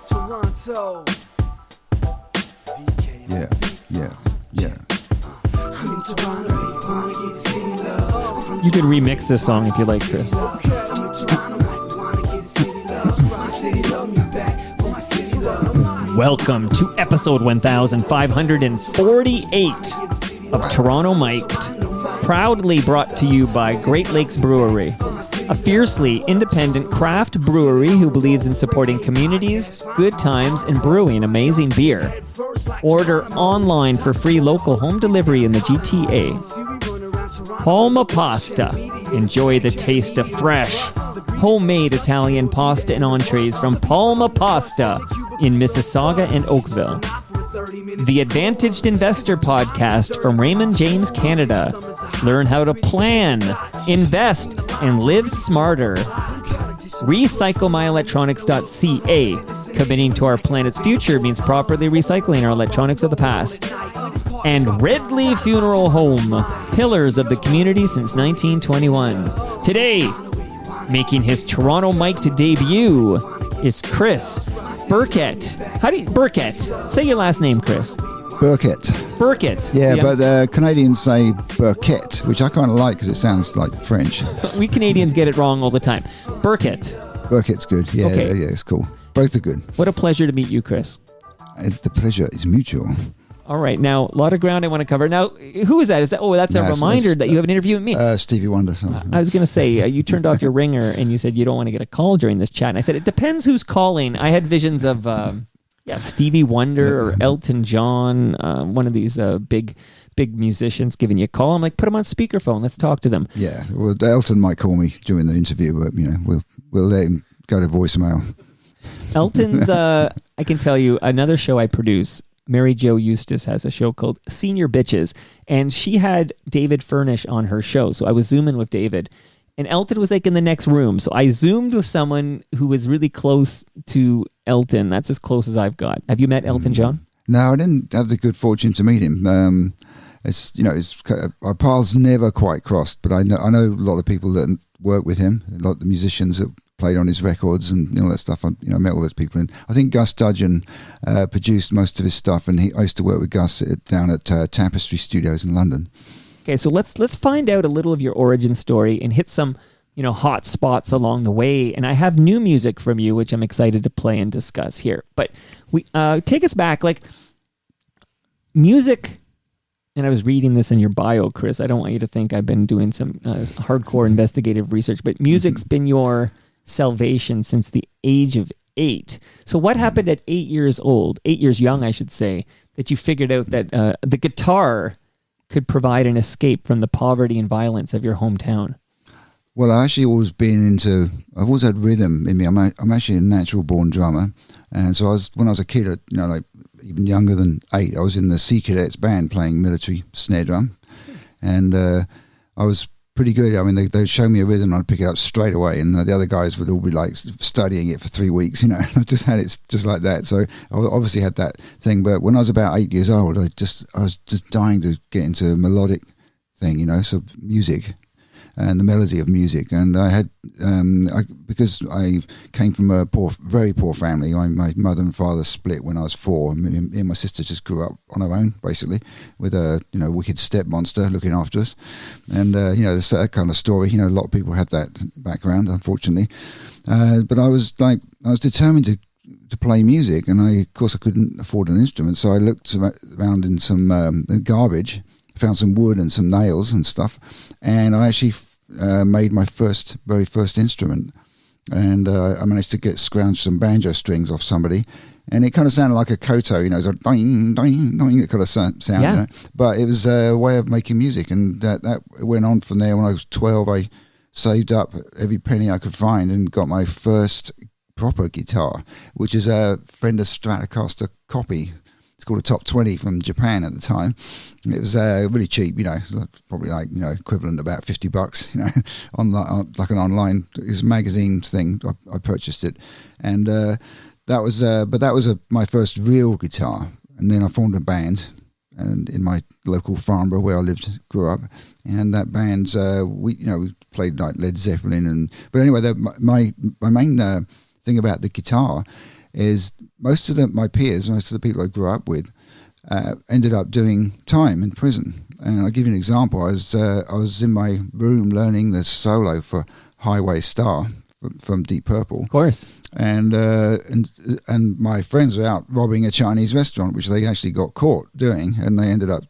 Toronto. Yeah. You could remix this song if you like, Chris. Welcome to episode 1548 of Toronto Mic'd, proudly brought to you by Great Lakes Brewery, a fiercely independent craft brewery who believes in supporting communities, good times, and brewing amazing beer. Order online for free local home delivery in the GTA. Palma Pasta. Enjoy the taste of fresh, homemade Italian pasta and entrees from Palma Pasta in Mississauga and Oakville. The Advantaged Investor Podcast from Raymond James Canada. Learn how to plan, invest, and live smarter. RecycleMyElectronics.ca. Committing to our planet's future means properly recycling our electronics of the past. And Ridley Funeral Home, pillars of the community since 1921. Today, making his Toronto Mic'd debut is Chris Birkett. Birkett? Say your last name, Chris. Birkett. Birkett. Yeah, but Canadians say Birkett, which I kind of like because it sounds like French. We Canadians get it wrong all the time. Birkett. Birkett's good. Yeah, okay. Yeah, it's cool. Both are good. What a pleasure to meet you, Chris. The pleasure is mutual. All right. Now, a lot of ground I want to cover. Now, who is that? That's a reminder that you have an interview with me. Stevie Wonder. I was going to say, you turned off your ringer and you said you don't want to get a call during this chat. And I said, it depends who's calling. I had visions of Stevie Wonder or Elton John, one of these big musicians giving you a call. I'm like, put them on speakerphone. Let's talk to them. Yeah. Well, Elton might call me during the interview, but, we'll let him go to voicemail. Elton's, I can tell you, another show I produce, Mary Jo Eustace has a show called Senior Bitches, and she had David Furnish on her show. So I was zooming with David, and Elton was like in the next room. So I zoomed with someone who was really close to Elton. That's as close as I've got. Have you met Elton John? No, I didn't have the good fortune to meet him. Our paths never quite crossed, but I know a lot of people that work with him, a lot of the musicians that played on his records and all that stuff. I met all those people, and I think Gus Dudgeon produced most of his stuff, and I used to work with Gus down at Tapestry Studios in London. Okay, so let's find out a little of your origin story and hit some hot spots along the way. And I have new music from you, which I'm excited to play and discuss here. But we take us back, like music. And I was reading this in your bio, Chris. I don't want you to think I've been doing some hardcore investigative research, but music's been your salvation since the age of 8. So what happened at 8 years old, 8 years young, I should say, that you figured out that the guitar could provide an escape from the poverty and violence of your hometown? Well, I've always had rhythm in me. I'm actually a natural born drummer. And so when I was a kid, even younger than 8, I was in the Sea Cadets band playing military snare drum. And I was pretty good. I mean, they'd show me a rhythm and I'd pick it up straight away, and the other guys would all be like studying it for 3 weeks. I just had it just like that. So I obviously had that thing. But when I was about 8 years old, I was just dying to get into a melodic thing, so music and the melody of music. And I had because I came from a very poor family. My mother and father split when I was 4. Me and my sister just grew up on our own, basically, with a wicked step monster looking after us. And it's that kind of story. A lot of people have that background, unfortunately. But I was determined to play music, and of course I couldn't afford an instrument, so I looked around in some garbage, found some wood and some nails and stuff, and I actually made my very first instrument. And I managed to scrounge some banjo strings off somebody, and it kind of sounded like a koto, it's like ding, ding, ding, it kind of sound. Yeah. But it was a way of making music, and that went on from there. When I was 12, I saved up every penny I could find and got my first proper guitar, which is a Fender Stratocaster copy. It's called a Top 20 from Japan at the time. It was really cheap, probably equivalent to about $50, on like an online magazine thing. I purchased it, and that was my first real guitar. And then I formed a band, and in my local Farnborough where I grew up, and that band we played like Led Zeppelin but anyway, my main thing about the guitar is most of my peers, most of the people I grew up with, ended up doing time in prison. And I'll give you an example. I was in my room learning the solo for Highway Star from Deep Purple. Of course. And my friends were out robbing a Chinese restaurant, which they actually got caught doing, and they ended up,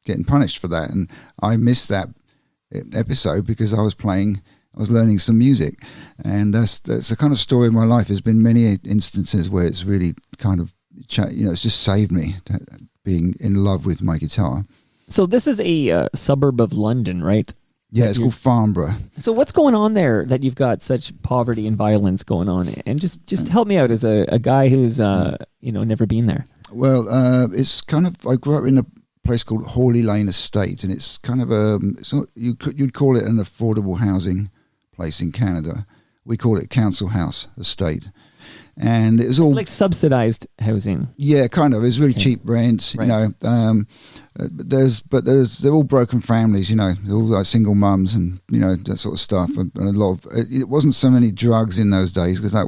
getting punished for that. And I missed that episode because I was learning some music. And that's the kind of story of my life. There's been many instances where it's really kind of, it's just saved me being in love with my guitar. So this is a suburb of London, right? Yeah, it's called Farnborough. So what's going on there that you've got such poverty and violence going on? And just help me out as a guy who's never been there. Well, it's kind of, I grew up in a place called Hawley Lane Estate, and it's kind of you'd call it an affordable housing place in Canada. We call it Council House Estate. And it was all like subsidized housing. Yeah, kind of. It was really cheap rent, right. They're all broken families, they're all like single mums and that sort of stuff. And a lot of it wasn't so many drugs in those days because that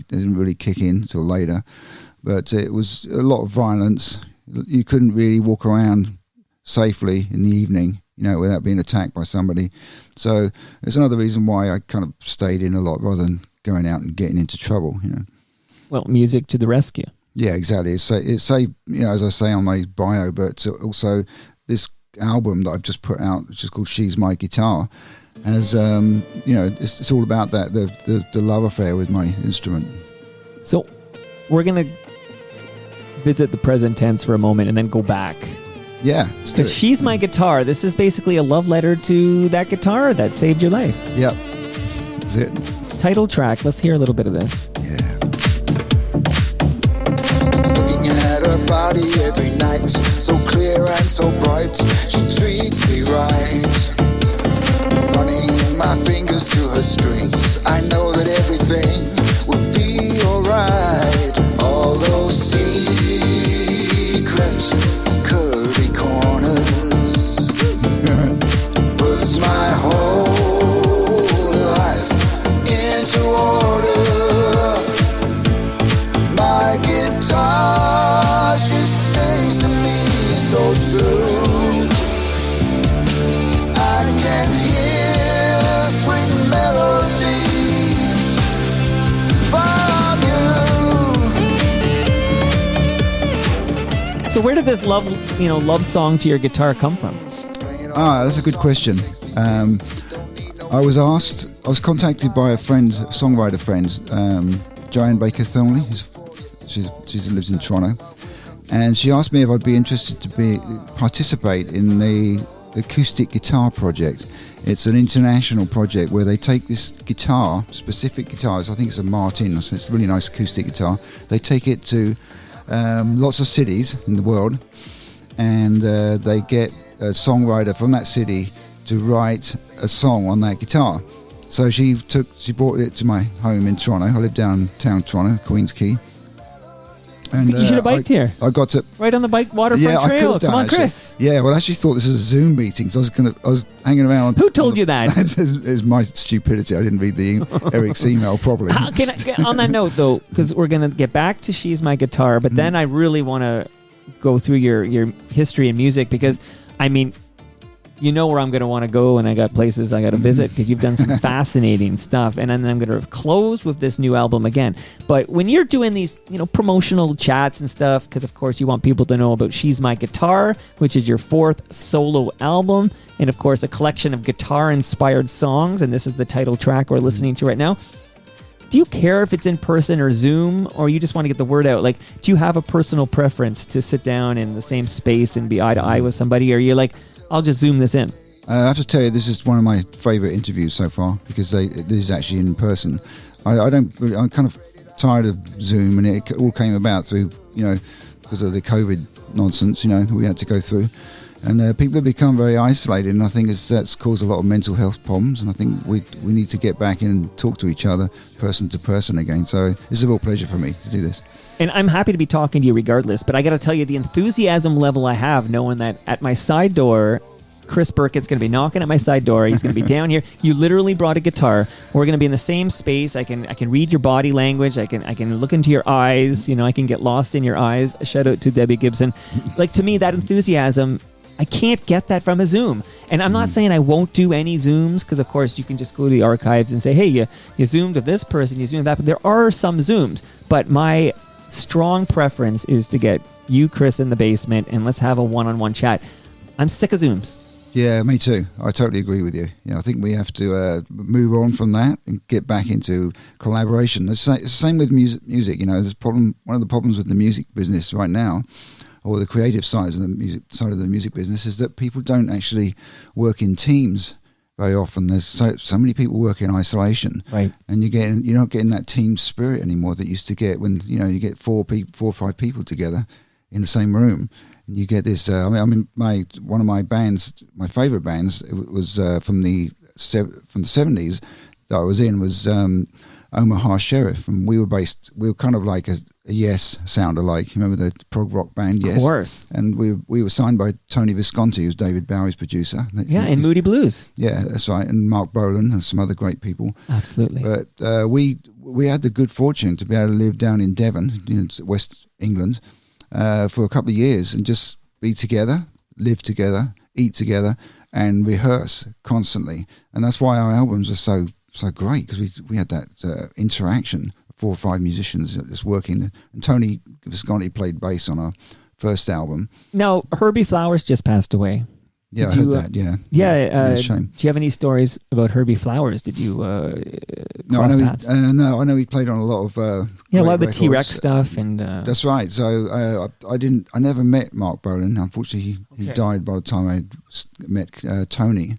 didn't really kick in until later. But it was a lot of violence. You couldn't really walk around safely in the evening, without being attacked by somebody. So it's another reason why I kind of stayed in a lot rather than going out and getting into trouble, Well, music to the rescue. Yeah, exactly. It's as I say on my bio, but also this album that I've just put out, which is called She's My Guitar, has, it's all about that, the love affair with my instrument. So we're going to visit the present tense for a moment and then go back. Yeah, let's do it. She's My Guitar. This is basically a love letter to that guitar that saved your life. Yep, that's it. Title track. Let's hear a little bit of this. Yeah. Looking at her body every night, so clear and so bright, she treats me right. Running my fingers through her strings, I know that everything will be alright. All those secret curvy corners puts my whole life into order. My guitar, she sings to me so true. I can hear sweet melodies from you. So where did this love song to your guitar come from? That's a good question. I was contacted by a songwriter friend, Joanne Baker Thornley. She lives in Toronto, and she asked me if I'd be interested to participate in the acoustic guitar project. It's an international project where they take this guitar, specific guitars. I think it's a Martin, so it's a really nice acoustic guitar. They take it to lots of cities in the world, and they get a songwriter from that city to write a song on that guitar. So she brought it to my home in Toronto. I live downtown Toronto, Queen's Quay. And you should have biked here. I got to right on the bike waterfront trail. Come on, Chris. Yeah, well, I actually thought this was a Zoom meeting, so I was hanging around. Who told you that? It's my stupidity. I didn't read Eric's email properly. Can I get on that note though? Because we're gonna get back to She's My Guitar, but then I really want to go through your history and music because I mean. You know where I'm going to want to go, and I got places I got to visit because you've done some fascinating stuff. And then I'm going to close with this new album again. But when you're doing these, promotional chats and stuff, because of course you want people to know about She's My Guitar, which is your 4th solo album, and of course a collection of guitar-inspired songs, and this is the title track we're listening to right now. Do you care if it's in person or Zoom, or you just want to get the word out? Like, do you have a personal preference to sit down in the same space and be eye to eye with somebody, or you're like, I'll just Zoom this in? I have to tell you, this is one of my favourite interviews so far because this is actually in person. I'm kind of tired of Zoom, and it all came about through, because of the COVID nonsense, we had to go through. And people have become very isolated, and I think that's caused a lot of mental health problems. And I think we need to get back in and talk to each other, person to person again. So it's a real pleasure for me to do this. And I'm happy to be talking to you regardless, but I got to tell you the enthusiasm level I have knowing that at my side door, Chris Birkett's going to be knocking at my side door. He's going to be down here. You literally brought a guitar. We're going to be in the same space. I can read your body language. I can look into your eyes. I can get lost in your eyes. Shout out to Debbie Gibson. Like, to me, that enthusiasm, I can't get that from a Zoom. And I'm not saying I won't do any Zooms, because of course you can just go to the archives and say, hey, you Zoomed with this person, you Zoomed with that. But there are some Zooms. But my strong preference is to get you, Chris, in the basement and let's have a one-on-one chat. I'm sick of Zooms. Yeah, me too. I totally agree with you. I think we have to move on from that and get back into collaboration. It's the same with music. There's one of the problems with the music business right now, or the creative side of the music business, is that people don't actually work in teams very often. There's so many people work in isolation, right? And you're not getting that team spirit anymore that you used to get when you get four or five people together in the same room. You get this. One of my bands, my favorite bands, it was from the 70s that I was in, was Omaha Sheriff, and we were kind of like a Yes sound alike. You remember the prog rock band Yes? Of course. And we were signed by Tony Visconti, who's David Bowie's producer. Yeah, in Moody Blues. Yeah, that's right, and Mark Bolan and some other great people. Absolutely. But we had the good fortune to be able to live down in Devon, West England, for a couple of years and just be together, live together, eat together, and rehearse constantly. And that's why our albums are so great, because we had that interaction, 4 or 5 musicians just working. And Tony Visconti played bass on our first album. Now, Herbie Flowers just passed away. Yeah, I heard that, yeah. Yeah, shame. Do you have any stories about Herbie Flowers? Did you cross paths? No, I know he played on a lot of a lot of the records. T-Rex stuff. And that's right. So I never met Mark Bolan. Unfortunately, he died by the time I met Tony.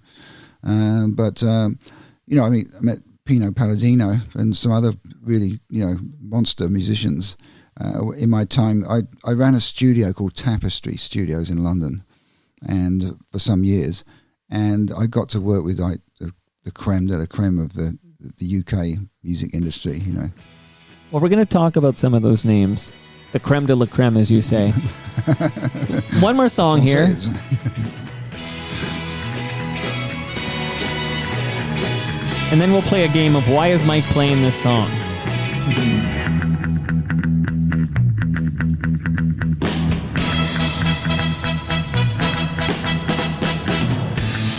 But I met Pino Palladino and some other really, monster musicians. In my time, I ran a studio called Tapestry Studios in London, and for some years, and I got to work with like the creme de la creme of the UK music industry. Well, we're going to talk about some of those names, the creme de la creme, as you say. One more song here. And then we'll play a game of why is Mike playing this song?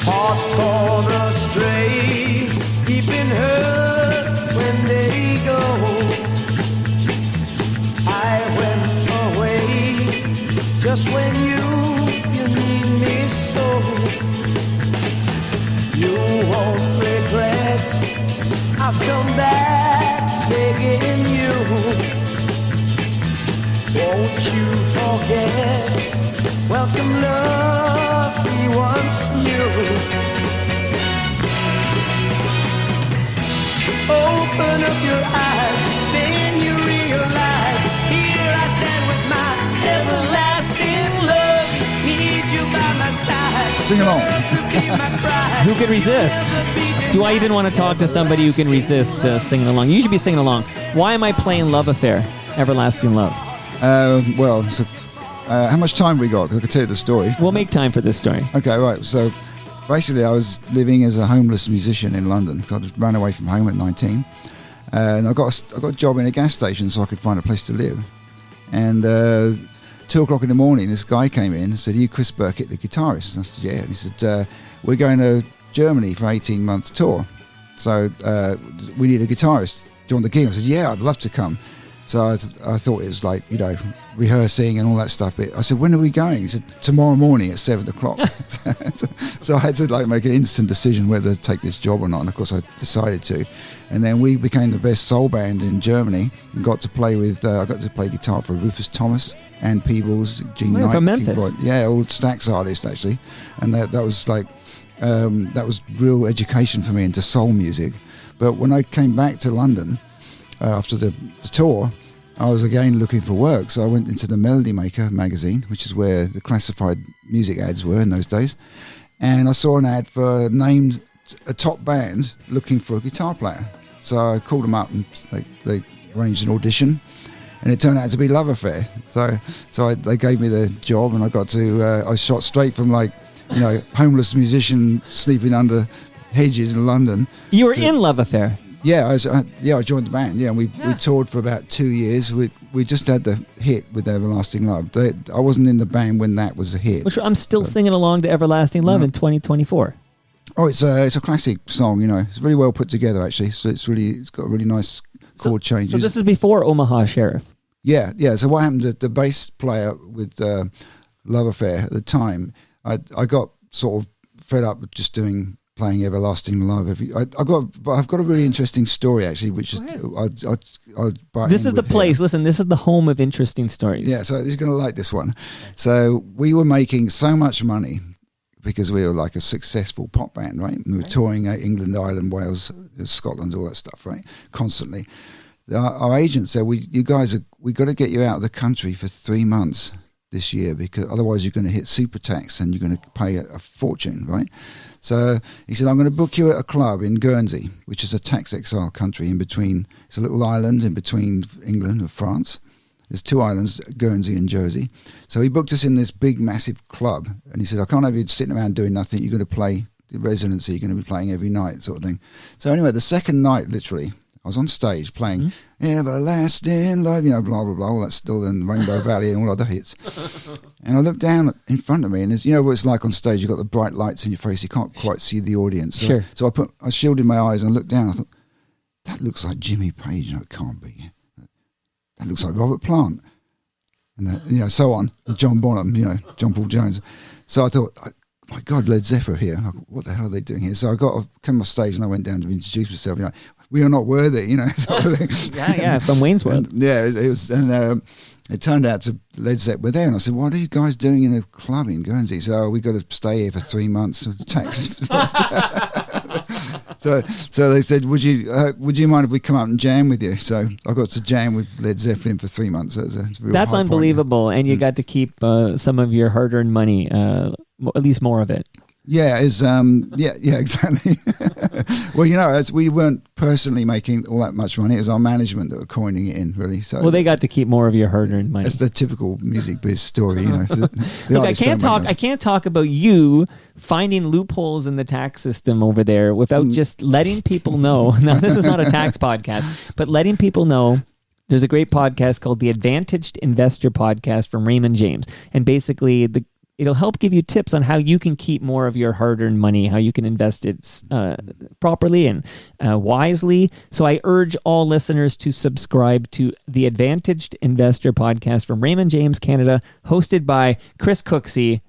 Hearts torn astray, keeping hurt when they go. I went away just when you need me so. You won't regret, I've come back begging you. Won't you forget, welcome love we once knew. Open up your eyes, then you realize, here I stand with my everlasting love. Need you by my side. Sing along. Who can resist? Do I even want to talk to somebody who can resist singing along? You should be singing along. Why am I playing Love Affair, Everlasting Love? How much time we got? 'Cause I could tell you the story. We'll make time for this story. Okay, right. So basically, I was living as a homeless musician in London. I just ran away from home at 19, and I got a job in a gas station so I could find a place to live. And 2 o'clock in the morning, this guy came in and said, "Are you Chris Birkett, the guitarist?" And I said, "Yeah." And he said, "We're going to Germany for 18-month tour, so we need a guitarist. Do you want the gig?" I said, "Yeah, I'd love to come." So I thought it was like, rehearsing and all that stuff. But I said, "When are we going?" He said, "Tomorrow morning at 7 o'clock." So I had to make an instant decision whether to take this job or not. And of course I decided to. And then we became the best soul band in Germany and got to play with, I got to play guitar for Rufus Thomas, Ann Peebles, Gene Knight. From Memphis. Yeah, all Stax artists actually. And that was like, that was real education for me into soul music. But when I came back to London after the tour, I was again looking for work, so I went into the Melody Maker magazine, which is where the classified music ads were in those days, and I saw an ad for a top band looking for a guitar player. So I called them up and they arranged an audition, and it turned out to be Love Affair. So they gave me the job, and I got to. I shot straight from like, homeless musician sleeping under hedges in London. You were in Love Affair. Yeah, I joined the band. Yeah, and we toured for about 2 years. We just had the hit with Everlasting Love. I wasn't in the band when that was a hit. Which I'm still singing along to Everlasting Love in 2024. Oh, it's a classic song. It's really well put together actually. So it's got really nice chord changes. So this is before Omaha Sheriff. Yeah. So what happened? The bass player with Love Affair at the time, I got sort of fed up with just playing Everlasting Love. I've got a really interesting story actually, which is this is the place. Here. Listen, this is the home of interesting stories. Yeah, so you're going to like this one. So we were making so much money because we were like a successful pop band, right? We were touring England, Ireland, Wales, Scotland, all that stuff, right? Constantly. Our agent said, we got to get you out of the country for 3 months this year, because otherwise you're going to hit super tax and you're going to pay a fortune, right? So he said, I'm going to book you at a club in Guernsey, which is a tax exile country in between. It's a little island in between England and France. There's 2 islands, Guernsey and Jersey. So he booked us in this big, massive club. And he said, I can't have you sitting around doing nothing. You're going to play the residency. You're going to be playing every night, sort of thing. So anyway, the second night, literally, I was on stage playing Everlasting Love, blah, blah, blah, all that still in Rainbow Valley and all other hits. And I looked down in front of me, and there's, what it's like on stage. You've got the bright lights in your face. You can't quite see the audience. So I shielded my eyes and I looked down. I thought, that looks like Jimmy Page. It can't be. That looks like Robert Plant. And so on. John Bonham, John Paul Jones. So I thought, my God, Led Zeppelin here. What the hell are they doing here? So I came off stage and I went down to introduce myself. We are not worthy, sort of thing. Yeah, from Wayne's World. It was, and it turned out to Led Zeppelin were there, and I said, "What are you guys doing in a club in Guernsey?" So we got to stay here for 3 months of tax. So they said, "Would you mind if we come up and jam with you?" So I got to jam with Led Zeppelin for 3 months. That's unbelievable, and you got to keep some of your hard-earned money, at least more of it. Yeah, exactly. Well, we weren't personally making all that much money. It was our management that were coining it in, really. So, they got to keep more of your hard-earned money. That's the typical music biz story, Look, I can't talk about you finding loopholes in the tax system over there without just letting people know. Now, this is not a tax podcast, but letting people know. There's a great podcast called the Advantaged Investor Podcast from Raymond James, and basically it'll help give you tips on how you can keep more of your hard-earned money, how you can invest it properly and wisely. So I urge all listeners to subscribe to the Advantaged Investor Podcast from Raymond James, Canada, hosted by Chris Cooksey,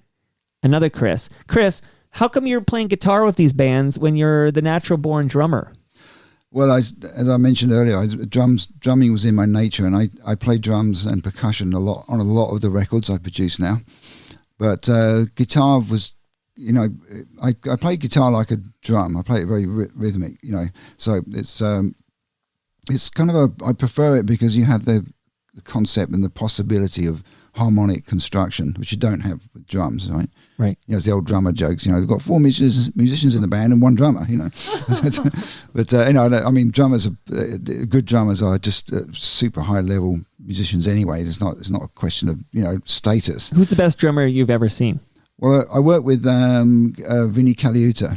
another Chris. Chris, how come you're playing guitar with these bands when you're the natural-born drummer? Well, as I mentioned earlier, drumming was in my nature, and I play drums and percussion on a lot of the records I produce now. But guitar was, I play guitar like a drum. I play it very rhythmic, So it's kind of I prefer it because you have the concept and the possibility of harmonic construction, which you don't have with drums, right? Right. It's the old drummer jokes. We've got 4 musicians in the band and 1 drummer. But drummers, good drummers are just super high level musicians anyway. It's not a question of status. Who's the best drummer you've ever seen? Well, I work with Vinnie Caliuta,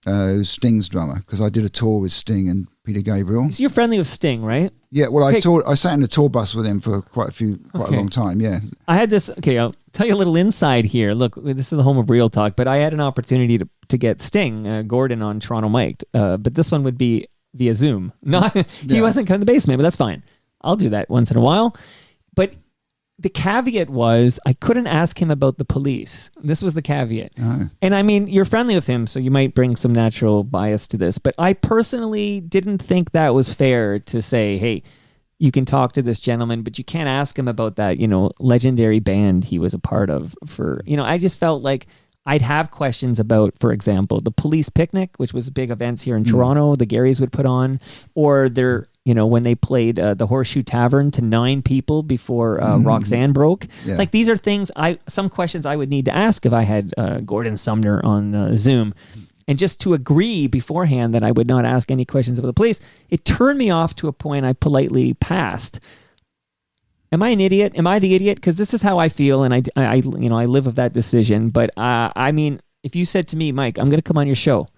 who's Sting's drummer, because I did a tour with Sting and Peter Gabriel. So you're friendly with Sting, right? Yeah, well, I sat in the tour bus with him for quite a long time, yeah. I had this, I'll tell you a little inside here. Look, this is the home of Real Talk, but I had an opportunity to get Sting, Gordon, on Toronto Mic'd, but this one would be via Zoom. He wasn't coming to the basement, but that's fine. I'll do that once in a while. But the caveat was I couldn't ask him about the police. This was the caveat. Oh. And you're friendly with him, so you might bring some natural bias to this. But I personally didn't think that was fair to say, hey, you can talk to this gentleman, but you can't ask him about that, legendary band he was a part of I just felt like I'd have questions about, for example, the Police Picnic, which was big events here in Toronto, the Garys would put on, or their when they played the Horseshoe Tavern to 9 people before Roxanne broke. Yeah. These are things some questions I would need to ask if I had Gordon Sumner on Zoom. And just to agree beforehand that I would not ask any questions about the police, it turned me off to a point I politely passed. Am I an idiot? Am I the idiot? Because this is how I feel, and I live with that decision. But I mean, if you said to me, Mike, I'm going to come on your show,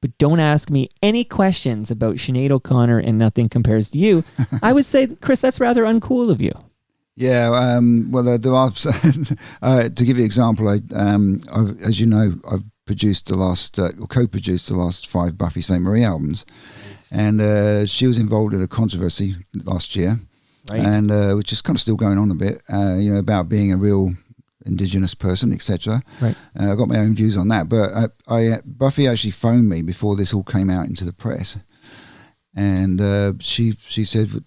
but don't ask me any questions about Sinead O'Connor and Nothing Compares to You, I would say, Chris, that's rather uncool of you. Yeah, well, there are. To give you an example, as you know, I've produced the last, or co-produced the last 5 Buffy Sainte-Marie albums, and she was involved in a controversy last year, and which is kind of still going on a bit, about being a real Indigenous person, etc. Right. I got my own views on that, but Buffy actually phoned me before this all came out into the press, and she said,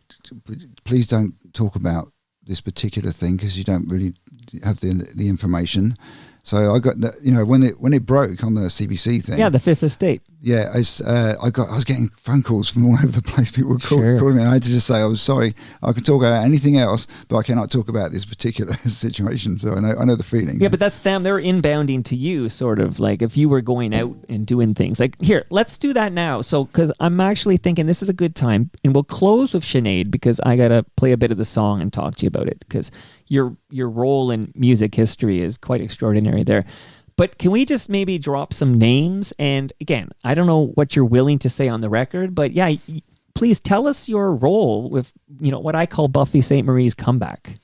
"Please don't talk about this particular thing because you don't really have the information." So I got that, when it broke on the CBC thing. Yeah, the Fifth Estate. Yeah, I was getting phone calls from all over the place. People were calling me. I had to just say, "I'm sorry, I can talk about anything else, but I cannot talk about this particular situation." So I know the feeling. Yeah, but that's them. They're inbounding to you, sort of like if you were going out and doing things. Like, here, let's do that now. So, because I'm actually thinking this is a good time, and we'll close with Sinead because I gotta play a bit of the song and talk to you about it because your role in music history is quite extraordinary there. But can we just maybe drop some names? And again, I don't know what you're willing to say on the record, but yeah, please tell us your role with, what I call Buffy Sainte-Marie's comeback.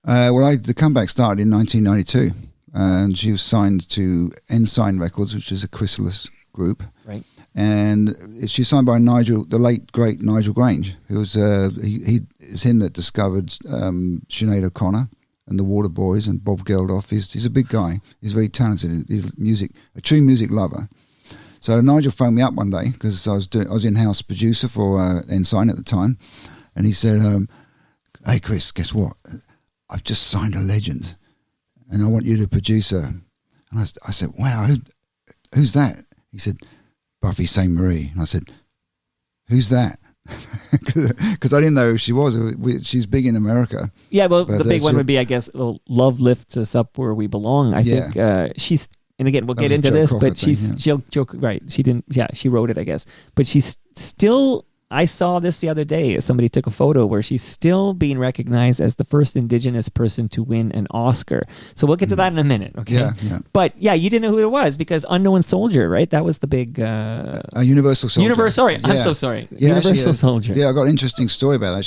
The comeback started in 1992, and she was signed to Ensign Records, which is a Chrysalis group. Right. And she's signed by the late great Nigel Grange, who was it's him that discovered Sinead O'Connor and the Water Boys and Bob Geldof. He's a big guy. He's very talented. He's a true music lover. So Nigel phoned me up one day because I was in-house producer for Ensign at the time, and he said, "Hey Chris, guess what? I've just signed a legend, and I want you to produce her." And I said, "Wow, who's that?" He said, "Buffy Sainte-Marie." And I said, "Who's that?" Because I didn't know who she was. She's big in America. Yeah, well, the big one would be, I guess, Love Lifts Us Up Where We Belong. I think she's, and again, we'll get into Joe this, Cocker but thing, she'll right. She didn't, she wrote it, I guess. But she's still, I saw this the other day. Somebody took a photo where she's still being recognized as the first Indigenous person to win an Oscar. So we'll get to that in a minute, okay? Yeah. But yeah, you didn't know who it was because Unknown Soldier, right? That was the big... Universal Soldier. Sorry, Yeah. I'm so sorry. Yeah, Universal Soldier. Yeah, I got an interesting story about that.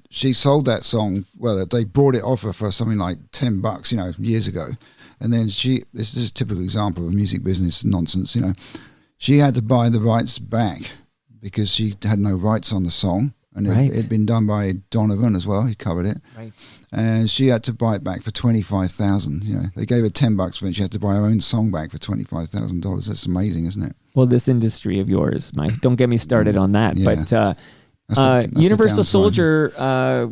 She sold that song. Well, they brought it off her for something like $10, years ago. And then this is a typical example of music business nonsense. She had to buy the rights back because she had no rights on the song, and it had been done by Donovan as well. He covered it, right? And she had to buy it back for $25,000. They gave her $10 for it. She had to buy her own song back for $25,000. That's amazing, isn't it? Well, this industry of yours, Mike. Don't get me started on that. Yeah. But That's Universal Soldier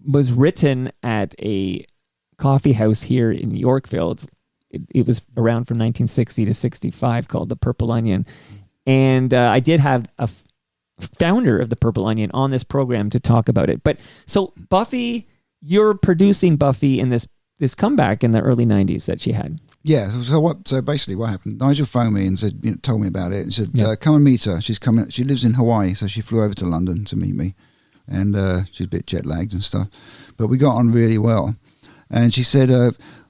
was written at a coffee house here in Yorkville. It was around from 1960 to 65, called the Purple Onion. And I did have a founder of the Purple Onion on this program to talk about it. But so Buffy, you're producing Buffy in this comeback in the early 90s that she had. Yeah. So basically what happened, Nigel phoned me and said, told me about it and said, come and meet her. She's coming. She lives in Hawaii. So she flew over to London to meet me, and she's a bit jet lagged and stuff, but we got on really well. And she said,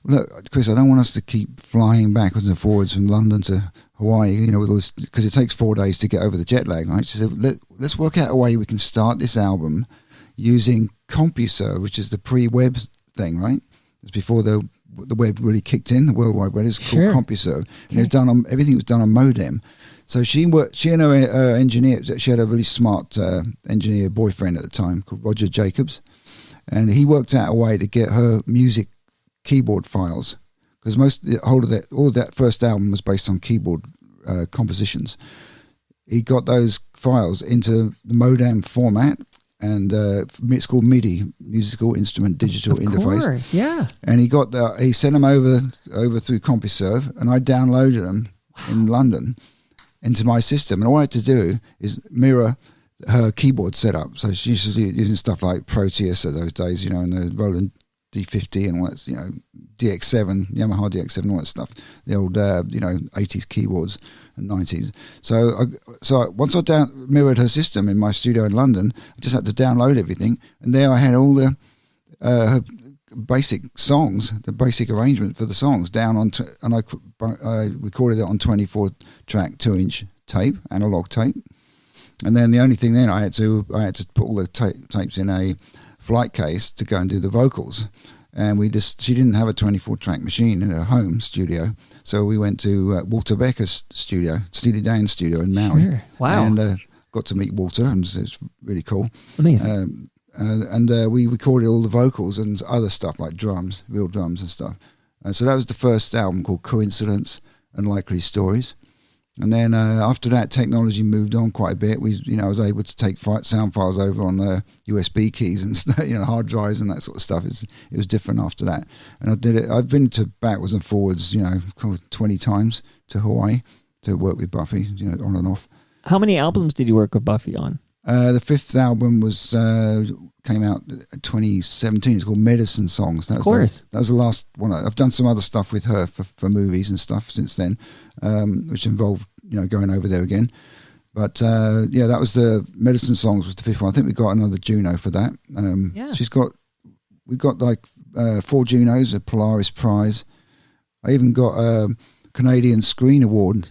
look, Chris, I don't want us to keep flying backwards and forwards from London to Hawaii, with all this, because it takes 4 days to get over the jet lag, right? She said, let's work out a way we can start this album using CompuServe, which is the pre-web thing, right? It's before the web really kicked in, the World Wide Web. It's called CompuServe. And it's done on, everything was done on modem. So she and her engineer, she had a really smart engineer boyfriend at the time called Roger Jacobs. And he worked out a way to get her music keyboard files, because all of that first album was based on keyboard compositions. He got those files into the modem format, and it's called MIDI, Musical Instrument Digital Interface. Of course, yeah. And he sent them over through CompuServe, and I downloaded them in London into my system. And all I had to do is mirror her keyboard setup. So she used to be using stuff like Proteus at those days, and the Roland D50 and all that, DX7, Yamaha DX7, all that stuff, the old 80s keyboards and 90s. So once I mirrored her system in my studio in London, I just had to download everything, and there I had all the her basic songs, the basic arrangement for the songs down on, and I recorded it on 24-track 2-inch tape, analog tape, and then the only thing then I had to put all the tapes in a flight case to go and do the vocals. And she didn't have a 24-track machine in her home studio, so we went to Walter Becker's studio, Steely Dan's studio in Maui. Sure. Wow. And got to meet Walter, and it's really cool. Amazing. And we recorded all the vocals and other stuff like drums, real drums and stuff. So that was the first album, called Coincidence and Likely Stories. And then after that, technology moved on quite a bit. I was able to take sound files over on USB keys and hard drives and that sort of stuff. It was different after that. And I did it. I've been to backwards and forwards, 20 times to Hawaii to work with Buffy, on and off. How many albums did you work with Buffy on? The fifth album came out 2017. It's called Medicine Songs. That was the last one. I've done some other stuff with her for movies and stuff since then, which involved going over there again. But that was the Medicine Songs was the fifth one. I think we got another Juno for that. We got like 4 Junos, a Polaris Prize. I even got a Canadian Screen Award,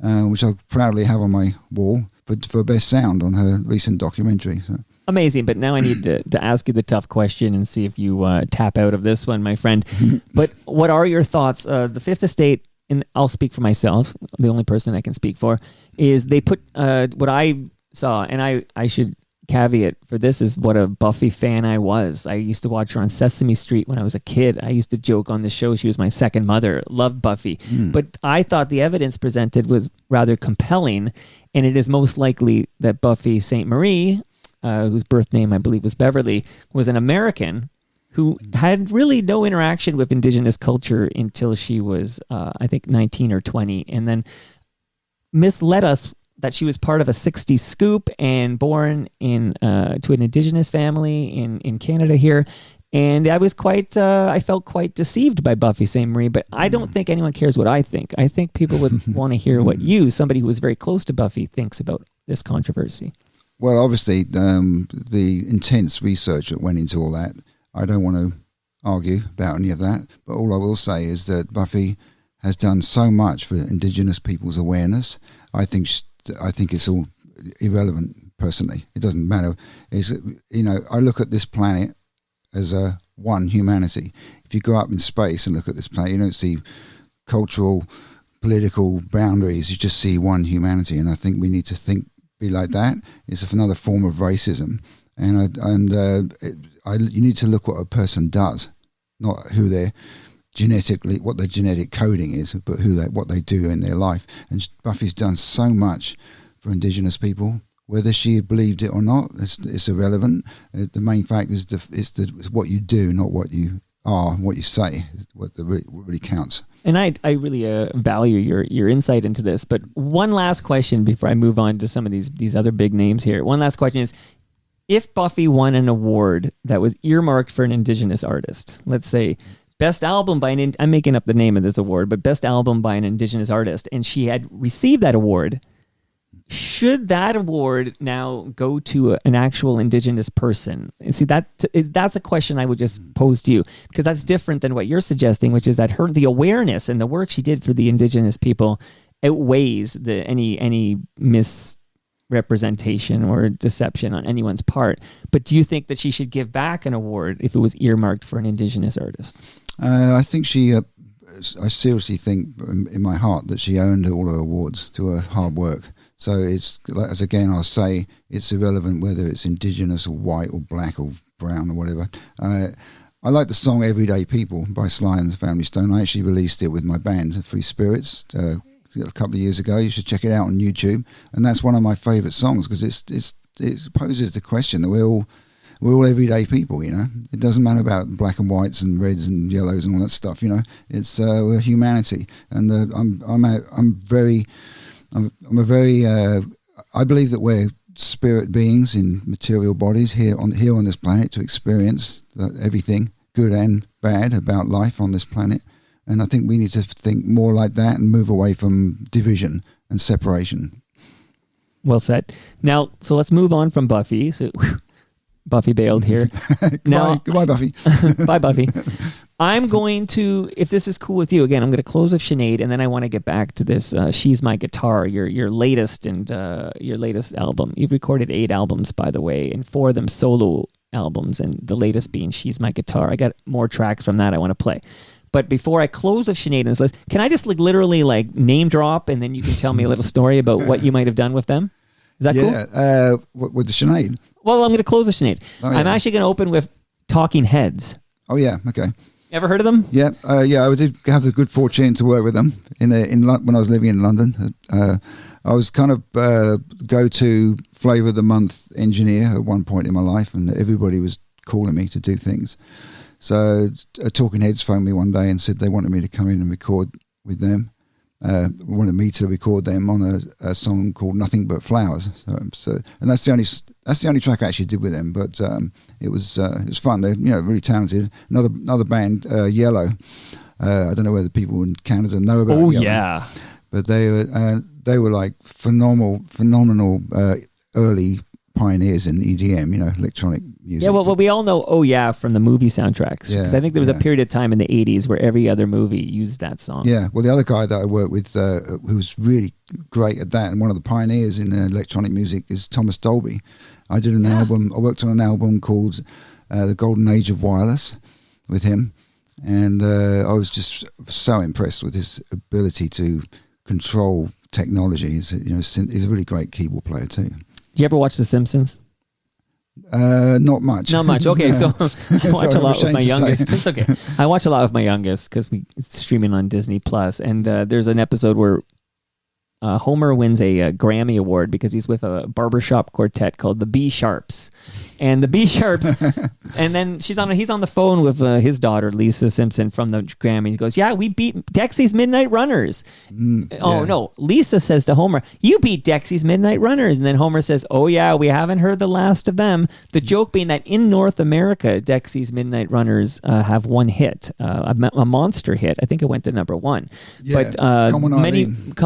which I proudly have on my wall for best sound on her recent documentary. So. Amazing, but now I need to ask you the tough question and see if you tap out of this one, my friend. But what are your thoughts? The Fifth Estate, and I'll speak for myself, the only person I can speak for, is they put what I saw, and I should caveat for this is what a Buffy fan I was. I used to watch her on Sesame Street when I was a kid. I used to joke on the show she was my second mother. Loved Buffy. But I thought the evidence presented was rather compelling, and it is most likely that Buffy Sainte-Marie, whose birth name I believe was Beverly, was an American who had really no interaction with Indigenous culture until she was, I think, 19 or 20, and then misled us that she was part of a 60s scoop and born to an Indigenous family in Canada here. And I was I felt quite deceived by Buffy Sainte-Marie, but I don't think anyone cares what I think. I think people would want to hear what you, somebody who was very close to Buffy, thinks about this controversy. Well, obviously, the intense research that went into all that, I don't want to argue about any of that, but all I will say is that Buffy has done so much for Indigenous people's awareness. I think it's all irrelevant, personally. It doesn't matter. I look at this planet as one humanity. If you go up in space and look at this planet, you don't see cultural, political boundaries. You just see one humanity, and I think we need to be like that. It's another form of racism, you need to look what a person does, not who they're what their genetic coding is, but what they do in their life. And Buffy's done so much for Indigenous people. Whether she believed it or not, it's irrelevant. The main fact is it's what you do, not what you are, what you say, what really counts. And I really value your insight into this. But one last question before I move on to some of these other big names here. One last question is, if Buffy won an award that was earmarked for an Indigenous artist, let's say Best Album by I'm making up the name of this award, but Best Album by an Indigenous artist, and she had received that award, should that award now go to an actual Indigenous person? And see, that's a question I would just pose to you, because that's different than what you're suggesting, which is that the awareness and the work she did for the Indigenous people outweighs any misrepresentation or deception on anyone's part. But do you think that she should give back an award if it was earmarked for an Indigenous artist? I think I seriously think in my heart that she earned all her awards through her hard work. So I'll say it's irrelevant whether it's Indigenous or white or black or brown or whatever. I like the song Everyday People by Sly and the Family Stone. I actually released it with my band, Free Spirits, a couple of years ago. You should check it out on YouTube. And that's one of my favourite songs because it poses the question that we're all everyday people, It doesn't matter about black and whites and reds and yellows and all that stuff, It's we're humanity, and I believe that we're spirit beings in material bodies here on this planet to experience everything, good and bad, about life on this planet. And I think we need to think more like that and move away from division and separation. Well said. Now, so let's move on from Buffy. So, Buffy bailed here. Goodbye, Buffy. Bye, Buffy. I'm going to, if this is cool with you, again, I'm going to close with Sinead, and then I want to get back to this She's My Guitar, your latest album. You've recorded 8 albums, by the way, and 4 of them solo albums, and the latest being She's My Guitar. I got more tracks from that I want to play. But before I close with Sinead in this list, can I just literally name drop, and then you can tell me a little story about what you might have done with them? Is that cool? Yeah, with the Sinead. Well, I'm going to close with Sinead. Oh, yeah. I'm actually going to open with Talking Heads. Oh, yeah, okay. Ever heard of them? Yeah, I did have the good fortune to work with them when I was living in London. I was kind of go-to flavour of the month engineer at one point in my life, and everybody was calling me to do things. So Talking Heads phoned me one day and said they wanted me to come in and record with them. Wanted me to record them on a song called Nothing But Flowers. So and that's the only track I actually did with them. But it was fun. They're really talented. Another band, Yellow. I don't know whether people in Canada know about. Oh Yellow, yeah, but they were like phenomenal early pioneers in EDM, electronic music. Yeah, well, we all know Oh Yeah from the movie soundtracks. Yeah, because I think there was a period of time in the 80s where every other movie used that song. Yeah, well, the other guy that I worked with who was really great at that and one of the pioneers in electronic music is Thomas Dolby. I did an album, I worked on an album called The Golden Age of Wireless with him, and I was just so impressed with his ability to control technology. He's a really great keyboard player too. You ever watch The Simpsons? Not much. Not much. Okay, so I watch a lot with my youngest. Say. It's okay. I watch a lot with my youngest because it's streaming on Disney Plus, and there's an episode where Homer wins a Grammy Award because he's with a barbershop quartet called the B Sharps. And the B Sharps, and then he's on the phone with his daughter, Lisa Simpson, from the Grammys. He goes, yeah, we beat Dexys Midnight Runners. Oh, no. Lisa says to Homer, you beat Dexys Midnight Runners. And then Homer says, oh, yeah, we haven't heard the last of them. The joke being that in North America, Dexys Midnight Runners have one hit, a monster hit. I think it went to number 1. Yeah, but Come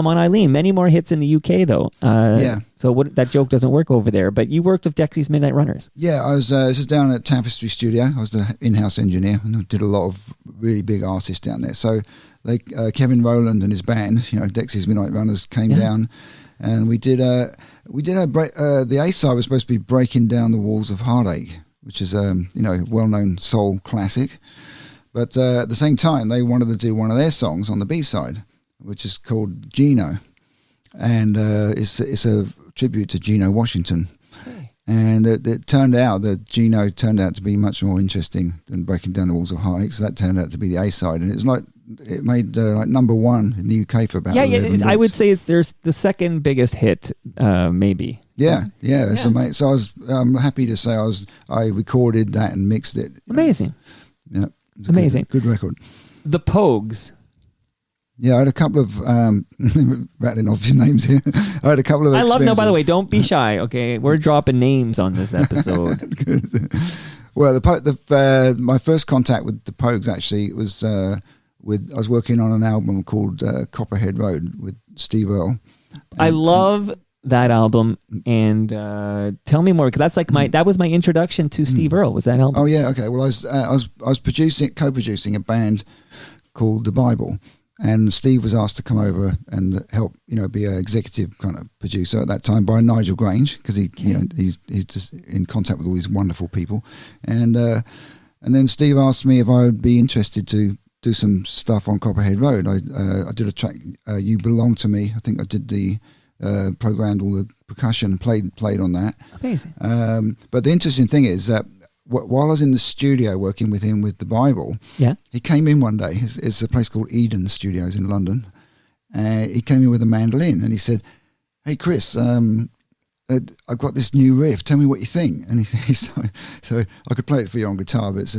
On Eileen. Many more hits in the UK, though. Yeah. So that joke doesn't work over there. But you worked with Dexys Midnight Runners. Yeah, I was just down at Tapestry Studio. I was the in-house engineer and I did a lot of really big artists down there. So Kevin Rowland and his band, Dexys Midnight Runners, came down, and we did the A-side was supposed to be Breaking Down the Walls of Heartache, which is a well-known soul classic. But at the same time, they wanted to do one of their songs on the B-side, which is called Gino, and it's a tribute to Gino Washington. And it turned out that Gino turned out to be much more interesting than Breaking Down the Walls of Heartache. So that turned out to be the A-side, and it made number 1 in the UK for about 11 weeks. I would say there's the second biggest hit, maybe. Yeah. So I'm happy to say I recorded that and mixed it. Amazing. Yeah, amazing. Good record. The Pogues. Yeah, I had a couple of rattling off your names here. I had a couple of. I love. No, by the way, don't be shy. Okay, we're dropping names on this episode. Well, my first contact with the Pogues actually was I was working on an album called Copperhead Road with Steve Earle. I love that album, and tell me more, because that's that was my introduction to Steve Earle. Was that album? Oh yeah, okay. Well, I was co-producing a band called The Bible. And Steve was asked to come over and help, be an executive kind of producer at that time by Nigel Grange, because he's just in contact with all these wonderful people. And then Steve asked me if I would be interested to do some stuff on Copperhead Road. I did a track, You Belong to Me. I think I did the programmed all the percussion, played on that. Amazing. But the interesting thing is that while I was in the studio working with him with the Bible, he came in one day. It's a place called Eden Studios in London. He came in with a mandolin and he said, "Hey Chris, I've got this new riff. Tell me what you think. And so I could play it for you on guitar, but it's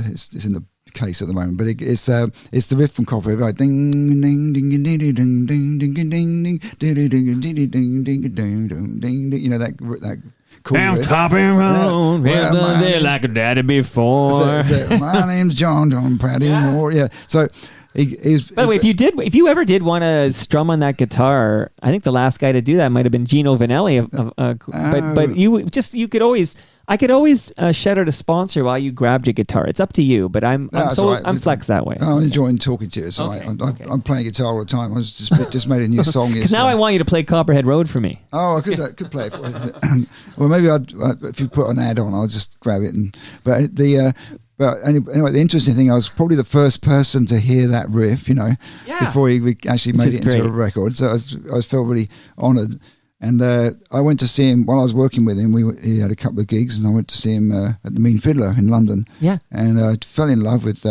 in the case at the moment. But it's the riff from Copperhead, like ding ding ding ding ding ding ding ding ding ding ding ding ding ding ding. You know that. Cool I'm riff. topping road, Well, like a daddy before. My name's John Paddy Moore. Yeah. So he's. By the way, if you ever did want to strum on that guitar, I think the last guy to do that might have been Gino Vanelli. But I could always shout out a sponsor while you grabbed your guitar. It's up to you, but I'm flexed that way. I'm enjoying talking to you. So I'm playing guitar all the time. I was just made a new song. Because now I want you to play Copperhead Road for me. Oh, I could play it for you. Well, maybe if you put an ad on, I'll just grab it. But anyway, the interesting thing, I was probably the first person to hear that riff, before we actually made it into a record. So I felt really honoured. And I went to see him while I was working with him. He had a couple of gigs, and I went to see him at the Mean Fiddler in London. Yeah. And I fell in love with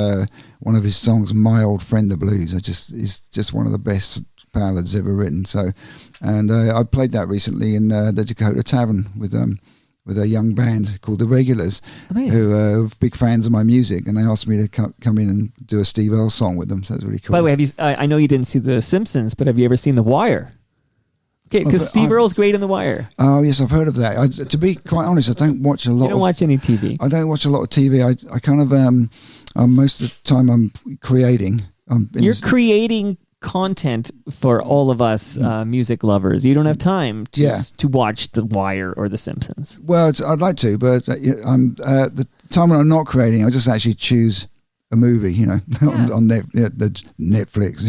one of his songs, "My Old Friend the Blues." It's just one of the best ballads ever written. So, and I played that recently in the Dakota Tavern with a young band called the Regulars, who are big fans of my music, and they asked me to come in and do a Steve Earle song with them. So it's really cool. By the way, I know you didn't see The Simpsons, but have you ever seen The Wire? Okay, because Steve Earle's great in The Wire. Oh yes, I've heard of that. To be quite honest, I don't watch a lot. You don't watch any TV. I don't watch a lot of TV. I kind of most of the time I'm creating. You're creating content for all of us music lovers. You don't have time to watch The Wire or The Simpsons. Well, I'd like to, but the time when I'm not creating, I just actually choose a movie, on Netflix.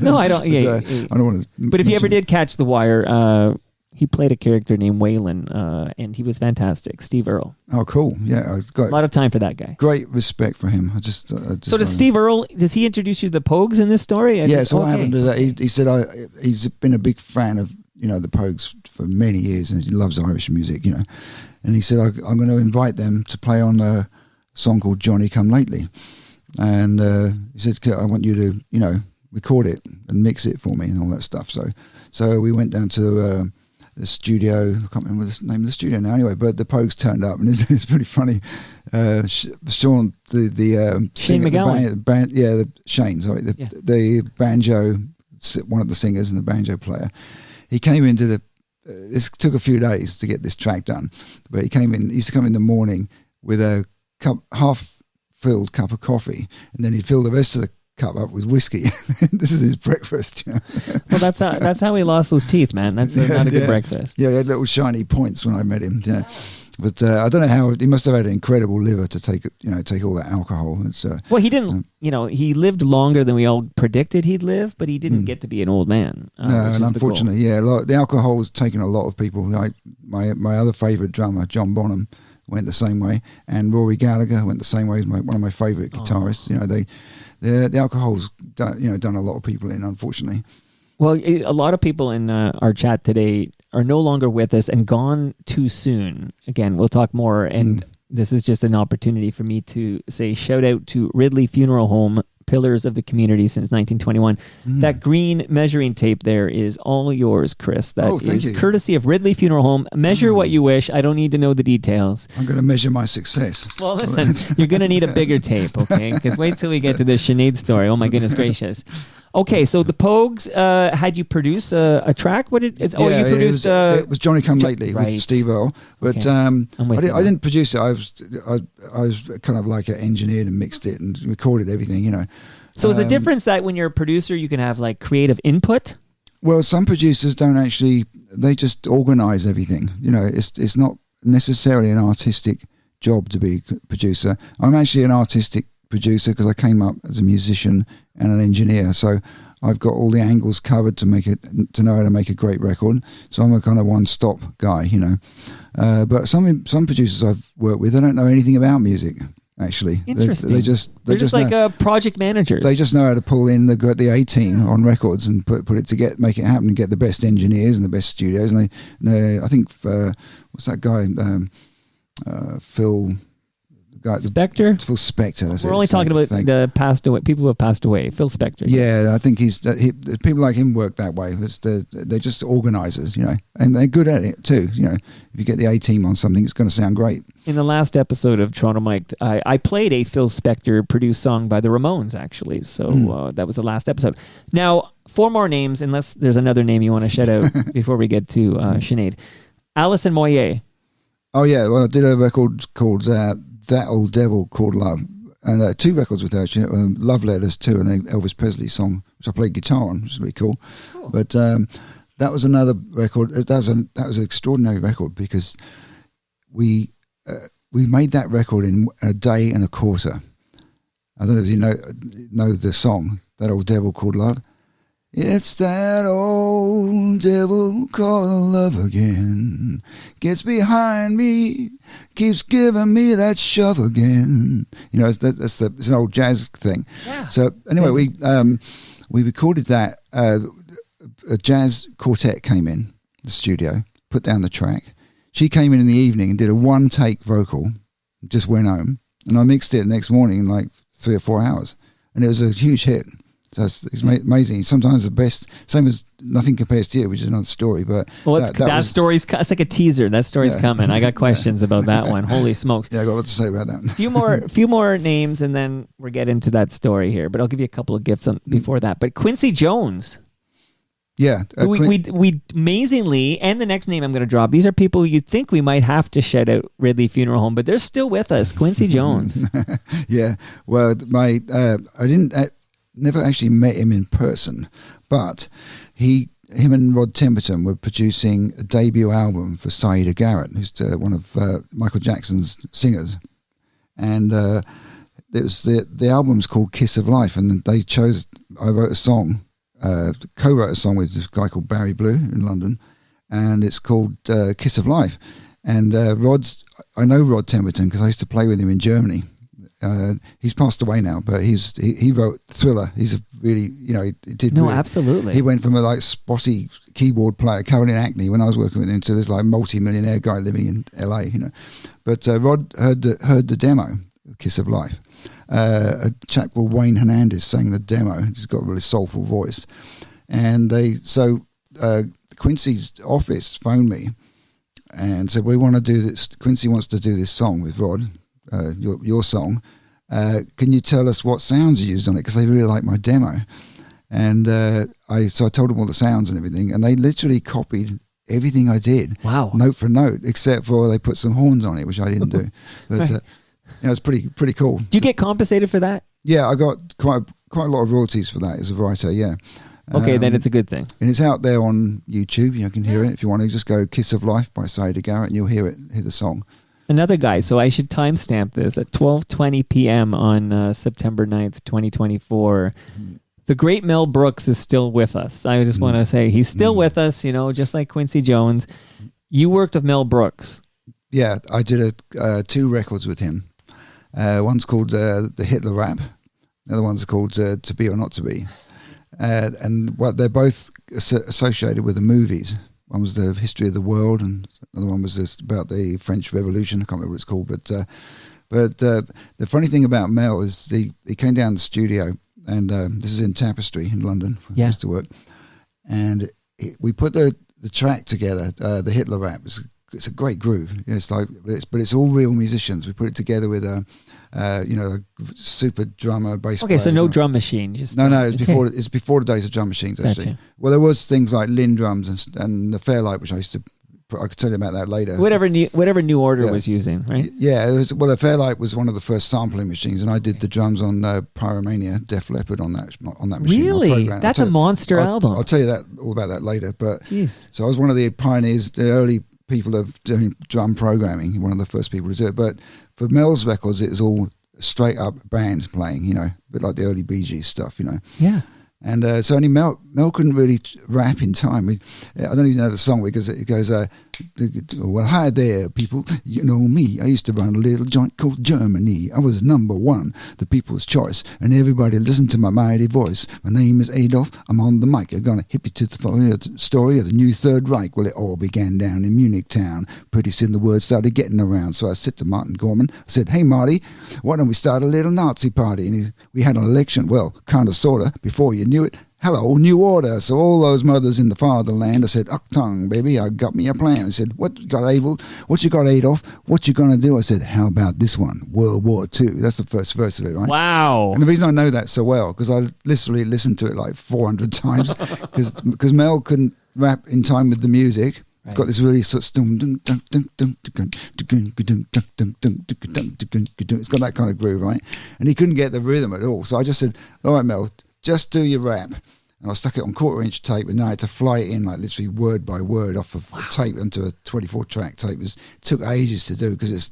No, I don't. I don't want to. But if you ever did catch The Wire, he played a character named Waylon, and he was fantastic. Steve Earle. Oh, cool! Yeah, I've got a lot of time for that guy. Great respect for him. So does Steve Earle? Does he introduce you to the Pogues in this story? What happened to that? He said he's been a big fan of the Pogues for many years, and he loves Irish music. And he said I'm going to invite them to play on a song called Johnny Come Lately. And he said, I want you to, record it and mix it for me and all that stuff. So we went down to the studio. I can't remember the name of the studio now. Anyway, but the Pogues turned up, and it's pretty funny. Sean, the Shane McGowan, the banjo, one of the singers and the banjo player. He came into this took a few days to get this track done, but he used to come in the morning with a half-filled cup of coffee, and then he'd fill the rest of the cup up with whiskey. This is his breakfast. Well, that's how he lost those teeth, man. That's not a good breakfast. Yeah, he had little shiny points when I met him. Yeah. But I don't know how he must have had an incredible liver to take all that alcohol. Well, he didn't. He lived longer than we all predicted he'd live, but he didn't get to be an old man. No, and unfortunately, the alcohol was taking a lot of people. Like my other favourite drummer, John Bonham, went the same way, and Rory Gallagher went the same way as one of my favourite guitarists. The alcohol's done a lot of people in, unfortunately. Well, a lot of people in our chat today are no longer with us and gone too soon. Again, we'll talk more, and this is just an opportunity for me to say shout out to Ridley Funeral Home, pillars of the community since 1921. That green measuring tape there is all yours, Chris. That is courtesy of Ridley Funeral Home. Measure what you wish. I don't need to know the details. I'm going to measure my success. Well, listen, you're going to need a bigger tape, okay? Because wait till we get to this Sinead story. Oh, my goodness gracious. Okay, so the Pogues had you produce a track? You produced? It was Johnny Come Lately with Steve Earle, but okay. I didn't produce it. I was kind of like engineered and mixed it and recorded everything. So is the difference that when you're a producer, you can have like creative input? Well, some producers don't actually. They just organize everything. It's not necessarily an artistic job to be a producer. I'm actually an artistic producer because I came up as a musician and an engineer, so I've got all the angles covered to know how to make a great record. So I'm a kind of one-stop guy, But some producers I've worked with, they don't know anything about music. Actually, interesting. They're just like project managers. They just know how to pull in the A team on records and put it together, make it happen, and get the best engineers and the best studios. And they I think what's that guy? Phil. guy, Spector? Phil Spector. That's We're it. only talking about Thank- the passed away people who have passed away. Phil Spector. Yeah, I think people like him work that way. They're just organisers, and they're good at it too. If you get the A team on something, it's going to sound great. In the last episode of Toronto Mic'd, I played a Phil Spector produced song by the Ramones, actually. So that was the last episode. Now, 4 more names, unless there's another name you want to shout out before we get to Sinead. Alison Moyet. Oh yeah, well I did a record called That Old Devil Called Love, and 2 records with her. Love Letters too, and an Elvis Presley song, which I played guitar on, which is really cool. But that was another record. That was an extraordinary record because we made that record in a day and a quarter. I don't know if you know the song, That Old Devil Called Love. It's that old devil called love again. Gets behind me, keeps giving me that shove again. It's an old jazz thing. Yeah. So anyway, we recorded that. A jazz quartet came in the studio, put down the track. She came in the evening and did a 1-take vocal, just went home, and I mixed it the next morning in like 3 or 4 hours, and it was a huge hit. So it's amazing. Sometimes the best, same as Nothing Compares to You, which is another story. But story's it's like a teaser. That story's coming. I got questions about that one. Holy smokes! Yeah, I got a lot to say about that. few more names, and then we'll get into that story here. But I'll give you a couple of gifts before that. But Quincy Jones. Yeah, we amazingly, and the next name I'm going to drop. These are people you'd think we might have to shout out Ridley Funeral Home, but they're still with us. Quincy Jones. Yeah, well, I never actually met him in person, but him and Rod Temperton were producing a debut album for Sinéad O'Connor, who's one of Michael Jackson's singers, and it was the album's called Kiss of Life, and I wrote a song. Co-wrote a song with this guy called Barry Blue in London, and it's called Kiss of Life. And I know Rod Temperton because I used to play with him in Germany. He's passed away now, but he wrote Thriller. He's a really, he did. No, absolutely. He went from a spotty keyboard player, covered in acne when I was working with him, to this multi-millionaire guy living in LA. But Rod heard the demo, Kiss of Life. A chap called Wayne Hernandez sang the demo. He's got a really soulful voice, and Quincy's office phoned me and said, "We want to do this. Quincy wants to do this song with Rod, your song. Can you tell us what sounds you used on it? Because they really like my demo." And I told them all the sounds and everything, and they literally copied everything I did, wow, note for note, except for they put some horns on it, which I didn't do. But it's pretty cool. Do you get compensated for that? Yeah, I got quite a lot of royalties for that as a writer. Yeah. Okay, then it's a good thing. And it's out there on YouTube. You can hear it if you want to. Just go "Kiss of Life" by Sinéad O'Connor, and you'll hear the song. Another guy. So I should timestamp this at 12:20 p.m. on September 9th, 2024. The great Mel Brooks is still with us. I just want to say he's still with us. Just like Quincy Jones. You worked with Mel Brooks. Yeah, I did 2 records with him. One's called the Hitler Rap. The other one's called To Be or Not to Be. And they're both associated with the movies. One was the history of the world, and the other one was about the French Revolution. I can't remember what it's called. But the funny thing about Mel is he came down to the studio, and this is in Tapestry in London, where I used to work. And we put the track together, the Hitler Rap. It's a great groove. But it's all real musicians. We put it together with a super drummer, bass player. Okay, so no drum machine. No. It's before the days of drum machines. Actually, gotcha. Well, there was things like Linn drums and the Fairlight, which I could tell you about that later. Whatever New Order was using, right? Yeah, the Fairlight was one of the first sampling machines, and I did the drums on Pyromania, Def Leppard on that machine. Really? That's a monster album. I'll tell you all about that later. But so I was one of the pioneers, the early people of doing drum programming, one of the first people to do it. But for Mel's records, it was all straight up band playing, a bit like the early Bee Gees stuff, Yeah. And so only Mel couldn't really rap in time. I don't even know the song because it goes, Well, hi there, people. You know me. I used to run a little joint called Germany. I was number one, the people's choice, and everybody listened to my mighty voice. My name is Adolf. I'm on the mic. I'm gonna hip you to the story of the new Third Reich. Well, it all began down in Munich town. Pretty soon the word started getting around. So I said to Martin Gorman, I said, "Hey, Marty, why don't we start a little Nazi party?" And we had an election. Well, kind of, sort of. Before you knew it, hello, new order. So all those mothers in the fatherland, I said, Achtung, baby, I got me a plan. I said, what you got, Abel? What you got, Adolf? What you going to do? I said, how about this one? World War II. That's the first verse of it, right? Wow. And the reason I know that so well, because I literally listened to it like 400 times, because Mel couldn't rap in time with the music. It's got this really sort of it's got that kind of groove, right? And he couldn't get the rhythm at all. So I just said, all right, Mel, just do your rap. And I stuck it on 1/4-inch tape, and now I had to fly it in like literally word by word off of tape into a 24-track tape. It took ages to do because it's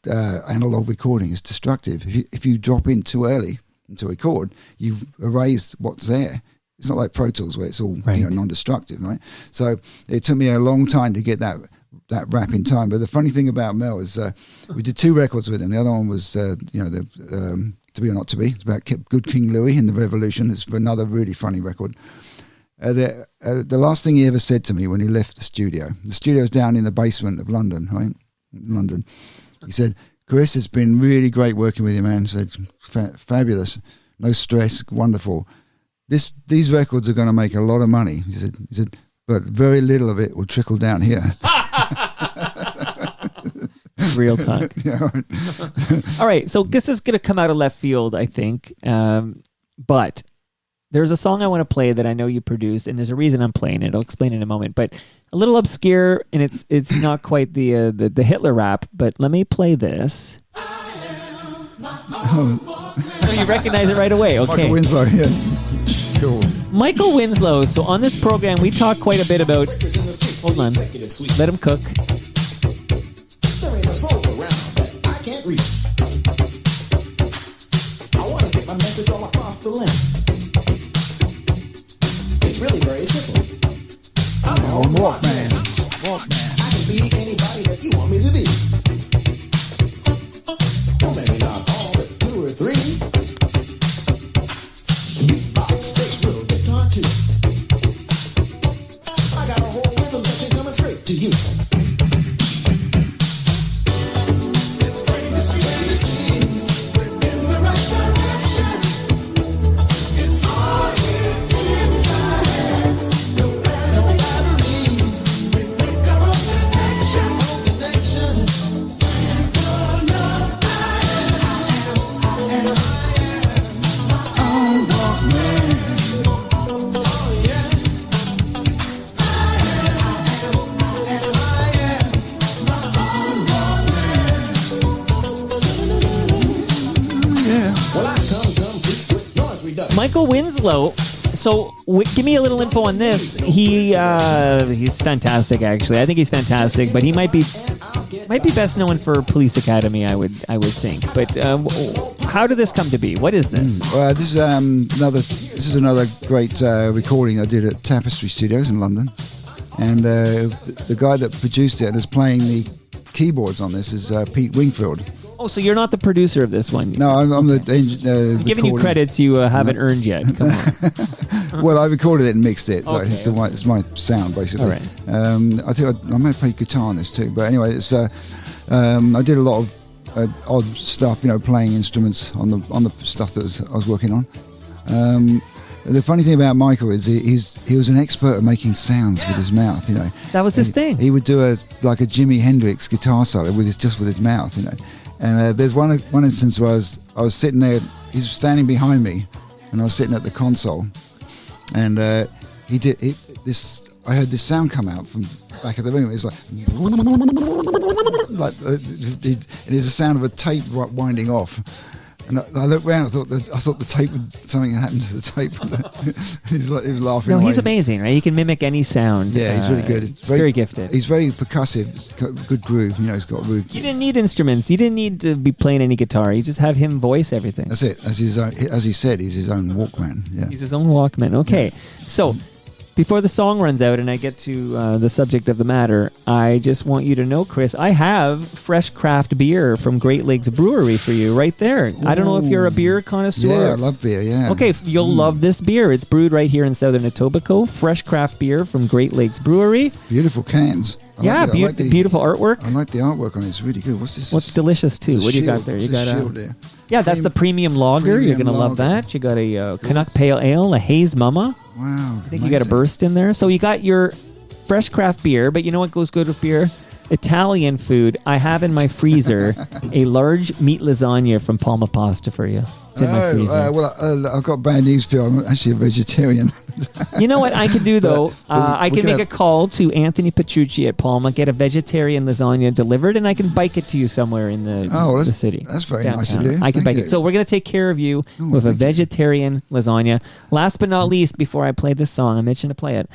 analog recording is destructive. If you drop in too early into a record, you've erased what's there. It's not like Pro Tools where it's all non-destructive, right? So it took me a long time to get that rap in time. But the funny thing about Mel is we did 2 records with him. The other one was To Be or Not to Be. It's about Good King Louis in the Revolution. It's another really funny record. The last thing he ever said to me when he left the studio's down in the basement of London, right? London. He said, "Chris, it's been really great working with you, man." He said, "Fabulous. No stress. Wonderful. These records are going to make a lot of money." He said, "But very little of it will trickle down here." Real talk. Yeah. All right, so this is going to come out of left field, I think. But there's a song I want to play that I know you produced, and there's a reason I'm playing it. I'll explain in a moment. But a little obscure, and it's not quite the Hitler rap. But let me play this. Oh, you recognize it right away. Okay. Michael Winslow. Yeah. Cool. Michael Winslow. So on this program, we talk quite a bit about. Hold on. Let him cook. There ain't a soul around that I can't reach. I want to get my message all across the land. It's really very simple. I'm a Walkman. I can be anybody that you want me to be. Well, maybe not all, but 2 or 3. Beatbox, bass, little guitar too. I got a whole rhythm section coming straight to you. Michael Winslow. So give me a little info on this. He's fantastic, actually. I think he's fantastic, but he might be best known for Police Academy, I would think. But how did this come to be? What is this? Well, this is another great recording I did at Tapestry Studios in London, and the guy that produced it and is playing the keyboards on this is Pete Wingfield. Oh, so you're not the producer of this one? No, I'm the giving you credits you haven't earned yet. Come on. Well, I recorded it and mixed it, so Okay. it's my sound basically. All right. I think I may play guitar on this too, but anyway, it's I did a lot of odd stuff, playing instruments on the stuff that I was working on. The funny thing about Michael is he was an expert at making sounds with his mouth. That was his thing. He would do a Jimi Hendrix guitar solo with his mouth. And there's one instance where I was sitting there. He was standing behind me, and I was sitting at the console, and I heard this sound come out from the back of the room. It was like and it's the sound of a tape winding off. And I looked around. I thought the tape something had happened to the tape. he was laughing. No, away. he's amazing, right? He can mimic any sound. Yeah, he's really good. He's very gifted. He's very percussive. Good groove. He's got root. You didn't need instruments. You didn't need to be playing any guitar. You just have him voice everything. That's it. As he said, he's his own Walkman. Yeah. He's his own Walkman. Okay, so Before the song runs out and I get to the subject of the matter, I just want you to know, Chris, I have fresh craft beer from Great Lakes Brewery for you right there. I don't know if you're a beer connoisseur. Yeah, I love beer, yeah. Okay, you'll love this beer. It's brewed right here in southern Etobicoke. Fresh craft beer from Great Lakes Brewery. Beautiful cans. I like beautiful artwork. I like the artwork on it. It's really good. What's this? What's delicious too? What do you got there? You got shield there. Yeah, that's the premium lager. You're going to love lager. that. You got a Canuck Pale Ale, a Haze Mama. Wow. I think you got a burst in there. So you got your fresh craft beer, but you know what goes good with beer? Italian food. I have in my freezer a large meat lasagna from Palma Pasta for you. It's in my freezer. I've got bad news for you. I'm actually a vegetarian. You know what I can do, though? I can make a call to Anthony Petrucci at Palma, get a vegetarian lasagna delivered, and I can bike it to you somewhere in the city. That's very downtown. nice of you. I can bike it. So we're going to take care of you with a vegetarian lasagna. Last but not least, before I play this song, I mentioned to play it,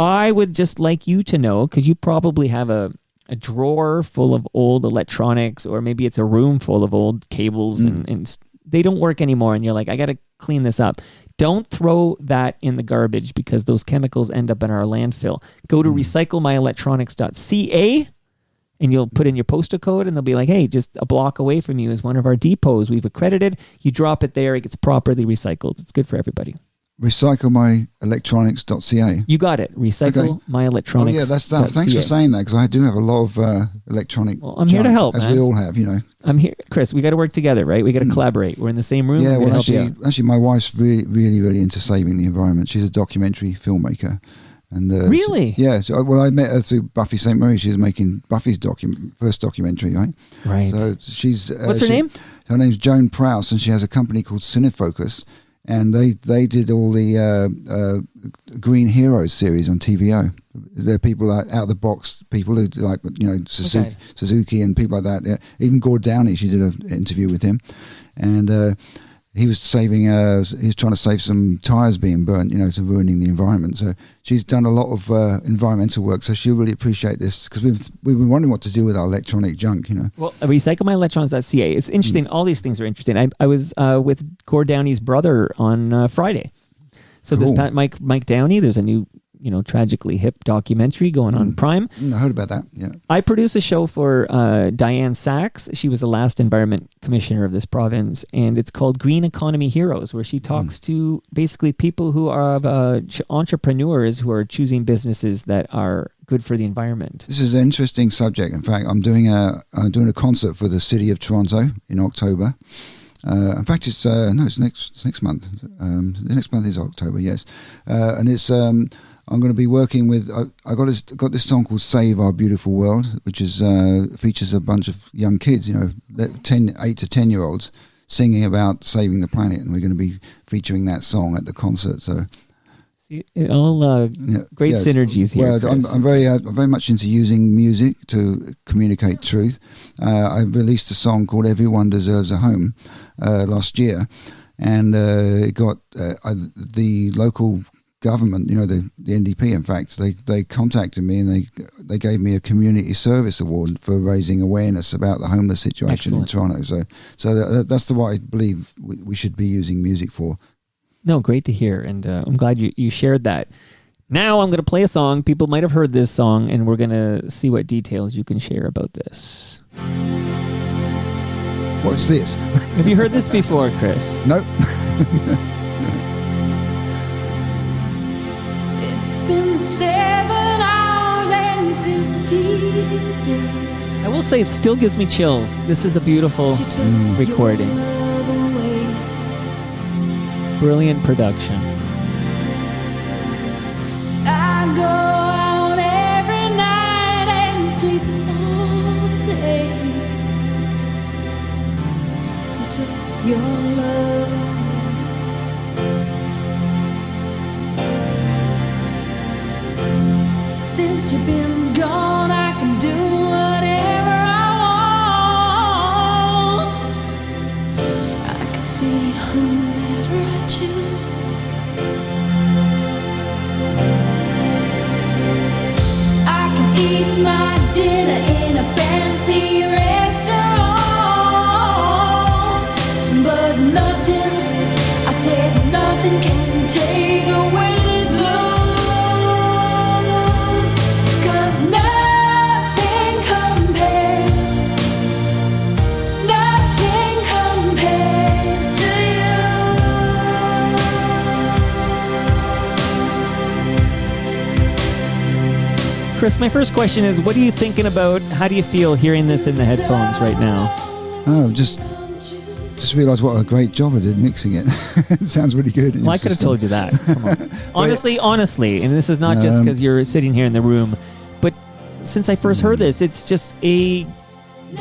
I would just like you to know, because you probably have a drawer full of old electronics, or maybe it's a room full of old cables and they don't work anymore, and you're like, I got to clean this up. Don't throw that in the garbage, because those chemicals end up in our landfill. Go to recyclemyelectronics.ca and you'll put in your postal code, and they'll be like, hey, just a block away from you is one of our depots we've accredited. You drop it there, it gets properly recycled. It's good for everybody. Recyclemyelectronics.ca. You got it. Recyclemyelectronics.ca. Oh, yeah, that's that. Thanks for saying that, because I do have a lot of electronic. Well, I'm here to help, as man. we all have, you know. I'm here, Chris. We got to work together, right? We got to collaborate. We're in the same room. Yeah, well, actually, my wife's really into saving the environment. She's a documentary filmmaker, and really, I met her through Buffy Sainte-Marie. She was making Buffy's first documentary, right? Right. So she's what's her name? Her name's Joan Prowse, and she has a company called Cinefocus. And they did all the Green Heroes series on TVO. They're people like out of the box, people who like, you know, Suzuki and people like that. Yeah. Even Gord Downey, she did an interview with him, and he was saving. He was trying to save some tires being burnt, you know, to ruining the environment. So she's done a lot of environmental work. So she'll really appreciate this, because we've been wondering what to do with our electronic junk, you know. Well, recyclemyelectronics.ca. It's interesting. All these things are interesting. I was with Gord Downey's brother on Friday. So cool. This Mike Downey. There's a new, you know, tragically hip documentary going on Prime. I heard about that. Yeah. I produce a show for Diane Sachs. She was the last environment commissioner of this province, and it's called Green Economy Heroes, where she talks to basically people who are entrepreneurs who are choosing businesses that are good for the environment. This is an interesting subject. In fact, I'm doing a concert for the city of Toronto in October. In fact, it's next month. The next month is October, yes, and it's. I'm going to be working with. I got this song called "Save Our Beautiful World," which is features a bunch of young kids, you know, 8 to 10-year-olds singing about saving the planet, and we're going to be featuring that song at the concert. So, great synergies here. Well, I'm very much into using music to communicate truth. I released a song called "Everyone Deserves a Home" last year, and it got the local government, you know, the NDP, in fact, they contacted me, and they gave me a community service award for raising awareness about the homeless situation in Toronto. So that's what I believe we should be using music for. No, great to hear, and I'm glad you shared that. Now I'm going to play a song. People might have heard this song, and we're going to see what details you can share about this. What's this? Have you heard this before, Chris? No. It's been 7 hours and 15 days. I will say it still gives me chills. This is a beautiful recording. Brilliant production. I go out every night and sleep all day since you took your love away. Since you've been gone, I can do whatever I want. I can see whomever I choose. I can eat my dinner in a fancy restaurant, but nothing, I said nothing can take away this blue. Chris, my first question is, what are you thinking about? How do you feel hearing this in the headphones right now? Oh, just realised what a great job I did mixing it. It sounds really good. Well, I could have told you that. Come on. honestly, and this is not just because you're sitting here in the room, but since I first heard this, it's just a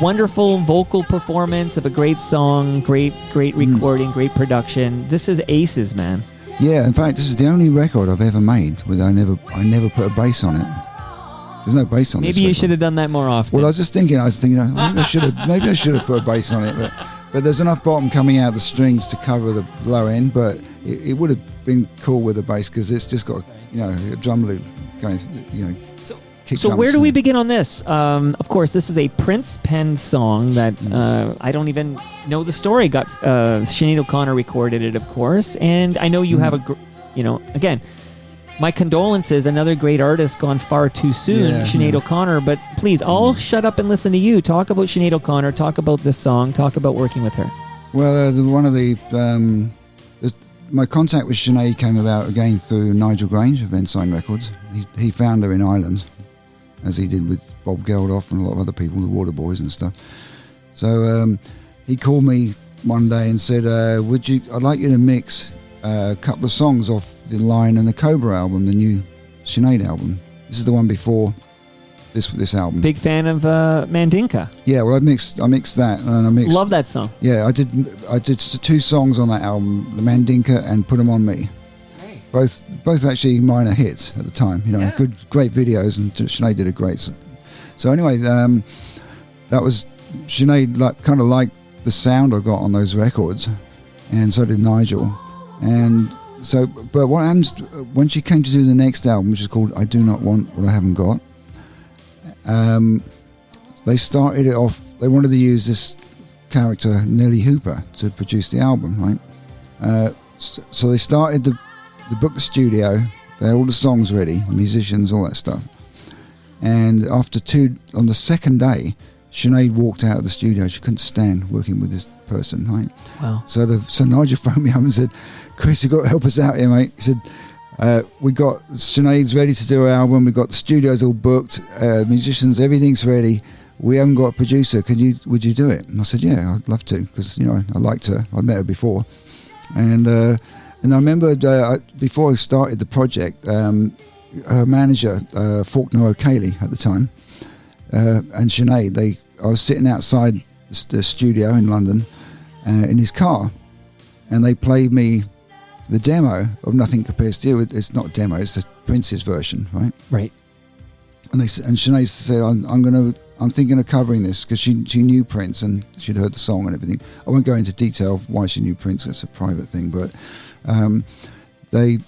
wonderful vocal performance of a great song, great recording, great production. This is aces, man. Yeah, in fact, this is the only record I've ever made where I never put a bass on it. There's no bass on it. Maybe you should have done that more often. Well, I was thinking, maybe I should have put a bass on it, but there's enough bottom coming out of the strings to cover the low end. But it would have been cool with a bass because it's just got a drum loop going. So where do we begin on this? Of course, this is a Prince penned song that I don't even know the story. Got Sinéad O'Connor recorded it, of course, and I know you have again, my condolences. Another great artist gone far too soon, Sinéad O'Connor. But please, I'll shut up and listen to you. Talk about Sinéad O'Connor. Talk about this song. Talk about working with her. Well, my contact with Sinead came about again through Nigel Grange of Ensign Records. He found her in Ireland, as he did with Bob Geldof and a lot of other people, the Waterboys and stuff. So he called me one day and said, I'd like you to mix a couple of songs off the Lion and the Cobra album, the new Sinead album. This is the one before this album. Big fan of Mandinka. Yeah, well, I mixed that, and I mixed. Love that song. Yeah, I did 2 songs on that album, the Mandinka and Put 'Em On Me. Both actually minor hits at the time. Great videos, and Sinead did a great. So anyway, that was Sinead kind of liked the sound I got on those records, and so did Nigel. And so, but what happened when she came to do the next album, which is called I Do Not Want What I Haven't Got? They started it off. They wanted to use this character Nellie Hooper to produce the album, right? So they started They booked the studio, they had all the songs ready, the musicians, all that stuff. And on the second day, Sinead walked out of the studio. She couldn't stand working with this person, right? Wow. So Nigel phoned me up and said, Chris, you've got to help us out here, mate. He said, we got Sinead's ready to do our album, we got the studios all booked, musicians, everything's ready. We haven't got a producer. Would you do it? And I said, yeah, I'd love to, because I liked her. I'd met her before. And I remember before I started the project, her manager, Faulkner O'Cayley at the time, and Sinead, I was sitting outside the studio in London in his car, and they played me the demo of Nothing Compares to You. It's not a demo, it's the Prince's version, right? Right. And Sinead said, I'm thinking of covering this, because she knew Prince and she'd heard the song and everything. I won't go into detail of why she knew Prince, it's a private thing, but they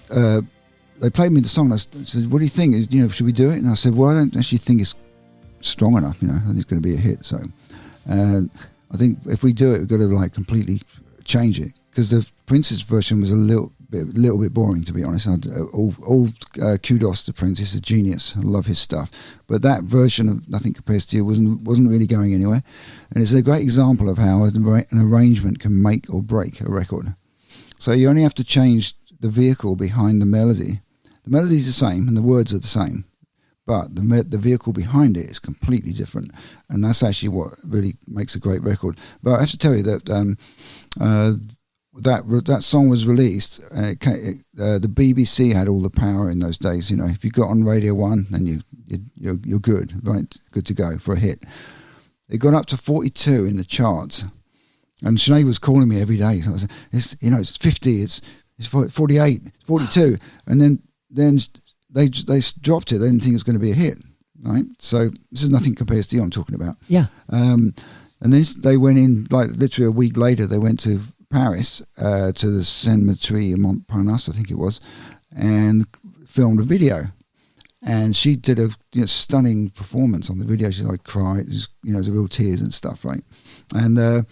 played me the song. I said, what do you think? Should we do it? And I said, well, I don't actually think it's strong enough. I think it's going to be a hit. So I think if we do it, we've got to completely change it, because the Prince's version was a little bit boring, to be honest. All kudos to Prince. He's a genius. I love his stuff. But that version of Nothing Compares to You wasn't really going anywhere. And it's a great example of how an arrangement can make or break a record. So you only have to change the vehicle behind the melody. The melody's the same and the words are the same, but the vehicle behind it is completely different, and that's actually what really makes a great record. But I have to tell you that that song was released. The BBC had all the power in those days. If you got on Radio 1, then you're good, right? Good to go for a hit. It got up to 42 in the charts. And Sinead was calling me every day. So I said, it's 50, it's 48, it's 42. And then they dropped it. They didn't think it was going to be a hit, right? So this is Nothing Compares to You I'm talking about. Yeah. And then they went in, literally a week later, they went to Paris, to the Sainte-Marie in Montparnasse, I think it was, and filmed a video. And she did a stunning performance on the video. She cried, there's real tears and stuff, right? And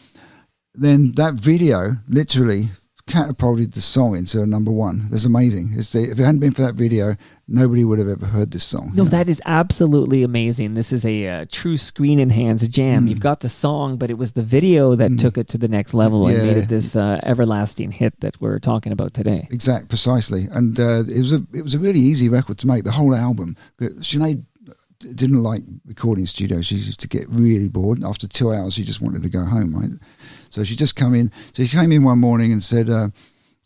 then that video literally catapulted the song into a number one. That's amazing. If it hadn't been for that video, nobody would have ever heard this song. No, that is absolutely amazing. This is a true screen-enhanced jam. You've got the song, but it was the video that took it to the next level and made it this everlasting hit that we're talking about today. Precisely. And it was a really easy record to make, the whole album. Sinead didn't like recording studio. She used to get really bored. After 2 hours, she just wanted to go home, right? So she just came in. So she came in one morning and said,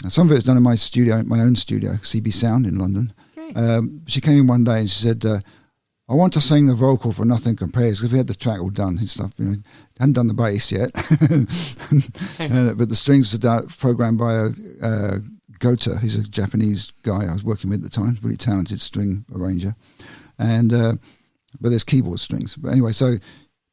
some of it was done in my studio, my own studio, CB Sound in London. Okay. She came in one day and she said, I want to sing the vocal for Nothing Compares, because we had the track all done and stuff. Hadn't done the bass yet, but the strings were programmed by a Gota. He's a Japanese guy I was working with at the time, really talented string arranger, and but there's keyboard strings. But anyway, so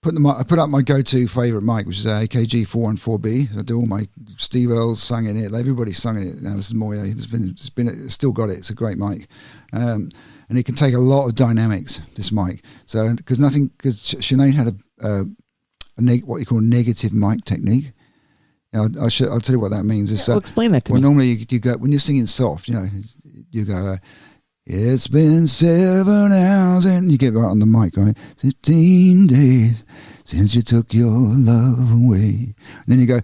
I put up my go-to favourite mic, which is a AKG 414B. I do all my Steve Earle's sung in it. Everybody's sung in it. Alison Moyet. It's still got it. It's a great mic. And it can take a lot of dynamics, this mic. So, because Sinead had what you call negative mic technique. I'll tell you what that means. Well, explain that to me. Normally you go, when you're singing soft, you go, it's been 7 hours, and you get right on the mic, right? 15 days since you took your love away. And then you go,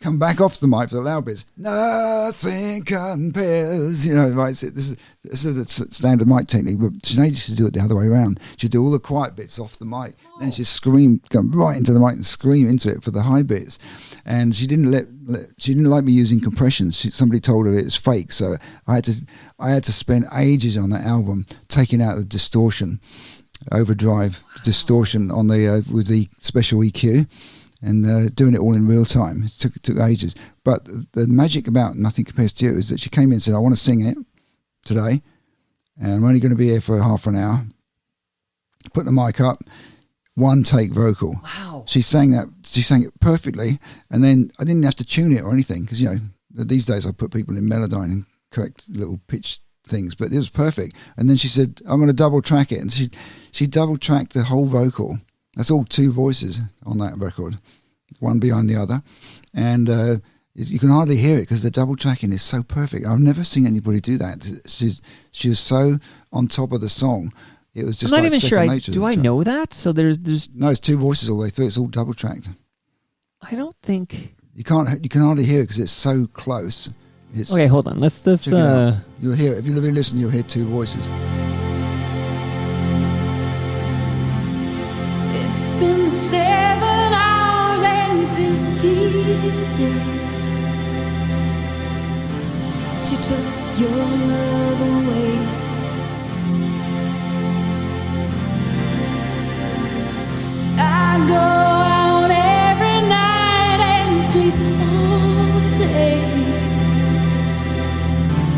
come back off the mic for the loud bits. Nothing compares, right? So this is the standard mic technique, but Sinead used to do it the other way around. She'd do all the quiet bits off the mic, then she'd scream, come right into the mic and scream into it for the high bits. And she didn't like me using compressions. Somebody told her it was fake, so I had to spend ages on that album taking out the distortion, overdrive distortion on the with the special EQ. And doing it all in real time. It took ages. But the magic about Nothing Compares to You is that she came in and said, I want to sing it today, and I'm only going to be here for half an hour. Put the mic up, one take vocal. Wow. She sang it perfectly, and then I didn't have to tune it or anything, because, these days I put people in Melodyne and correct little pitch things, but it was perfect. And then she said, I'm going to double track it. And she double tracked the whole vocal. That's all two voices on that record, one behind the other. And you can hardly hear it because the double tracking is so perfect. I've never seen anybody do that. She was so on top of the song. It was just I'm not like even sure. Do I track. know that? So there's No, it's two voices all the way through. It's all double tracked. I don't think You can hardly hear it because it's so close. Okay, hold on. Let's check it out. You'll hear it. If you really listen, you'll hear two voices. It's been 7 hours and 15 days since you took your love away. I go out every night and sleep all day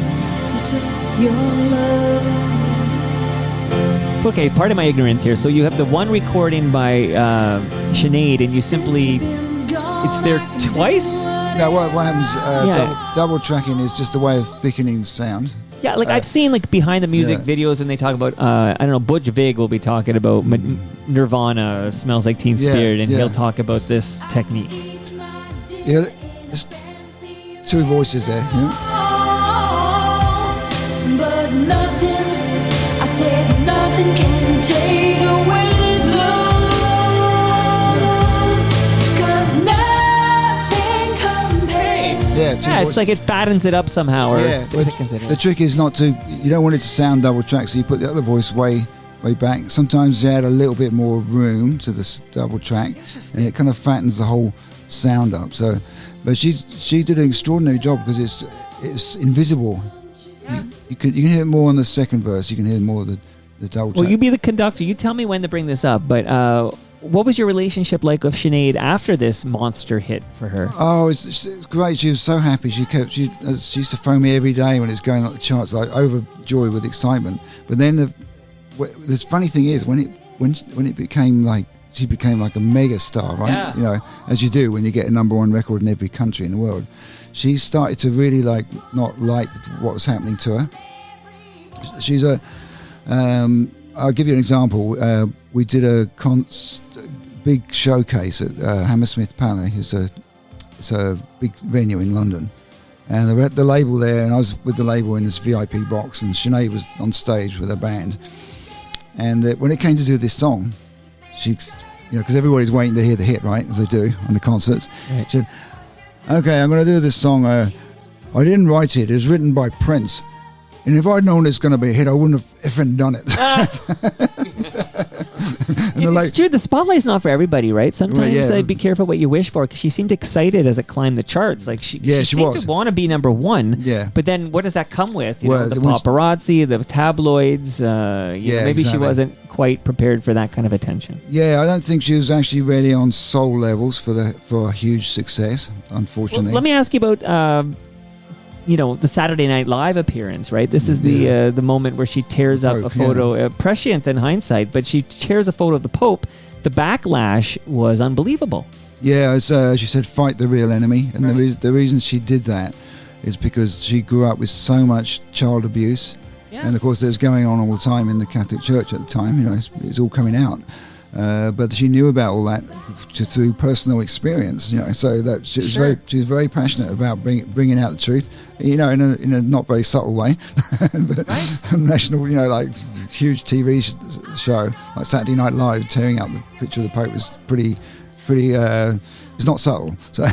since you took your love away. Okay, pardon my ignorance here. So you have the one recording by Sinead, and you simply, it's there twice? No, what happens, double tracking is just a way of thickening sound. Yeah, like I've seen like behind the music videos when they talk about, I don't know, Butch Vig will be talking about Nirvana, Smells Like Teen Spirit, and he'll talk about this technique. Yeah, just two voices there. But nothing, I said nothing can take away this blues, 'cause nothing compares. Yeah, it's like it fattens it up somehow, or thickens it. The trick is you don't want it to sound double track, so you put the other voice way back. Sometimes you add a little bit more room to this double track, and it kind of fattens the whole sound up. So, but she did an extraordinary job because it's invisible. You can hear more on the second verse. You can hear more of the double track. Well, you be the conductor. You tell me when to bring this up. But what was your relationship like with Sinead after this monster hit for her? Oh, it's great. She was so happy. She used to phone me every day when it's going up the charts, like overjoyed with excitement. But then the funny thing is when it became like, she became like a mega star, right? Yeah. As you do when you get a #1 record in every country in the world. She started to really not like what was happening to her. She's I'll give you an example. We did a big showcase at Hammersmith Palais. It's a big venue in London, and the label there, and I was with the label in this VIP box, and Sinead was on stage with her band. And when it came to do this song, she, because everybody's waiting to hear the hit, right, as they do on the concerts. Right. She said, "Okay, I'm going to do this song. I didn't write it. It was written by Prince, And if I'd known it's going to be a hit, I wouldn't have effing done it. And they're It's true. The spotlight's not for everybody, right? Sometimes Well, yeah. be careful what you wish for, because she seemed excited as it climbed the charts. Like she seemed was. to want to be number one. Yeah. But then what does that come with? You Well, know, the once- paparazzi, the tabloids. You know, maybe she exactly. wasn't quite prepared for that kind of attention. Yeah, I don't think she was actually ready on soul levels for a huge success, unfortunately. Well, let me ask you about the Saturday Night Live appearance, right? This is the moment where she tears up a Pope, photo, prescient in hindsight, but she tears a photo of the Pope. The backlash was unbelievable. Yeah, she said, fight the real enemy. And the reason she did that is because she grew up with so much child abuse. Yeah. And of course, it was going on all the time in the Catholic Church at the time. You know, it's all coming out. But she knew about all that through personal experience. You know, so that she was very passionate about bringing out the truth. You know, in a not very subtle way. But national, you know, like huge TV show like Saturday Night Live tearing up the picture of the Pope was pretty. It's not subtle. So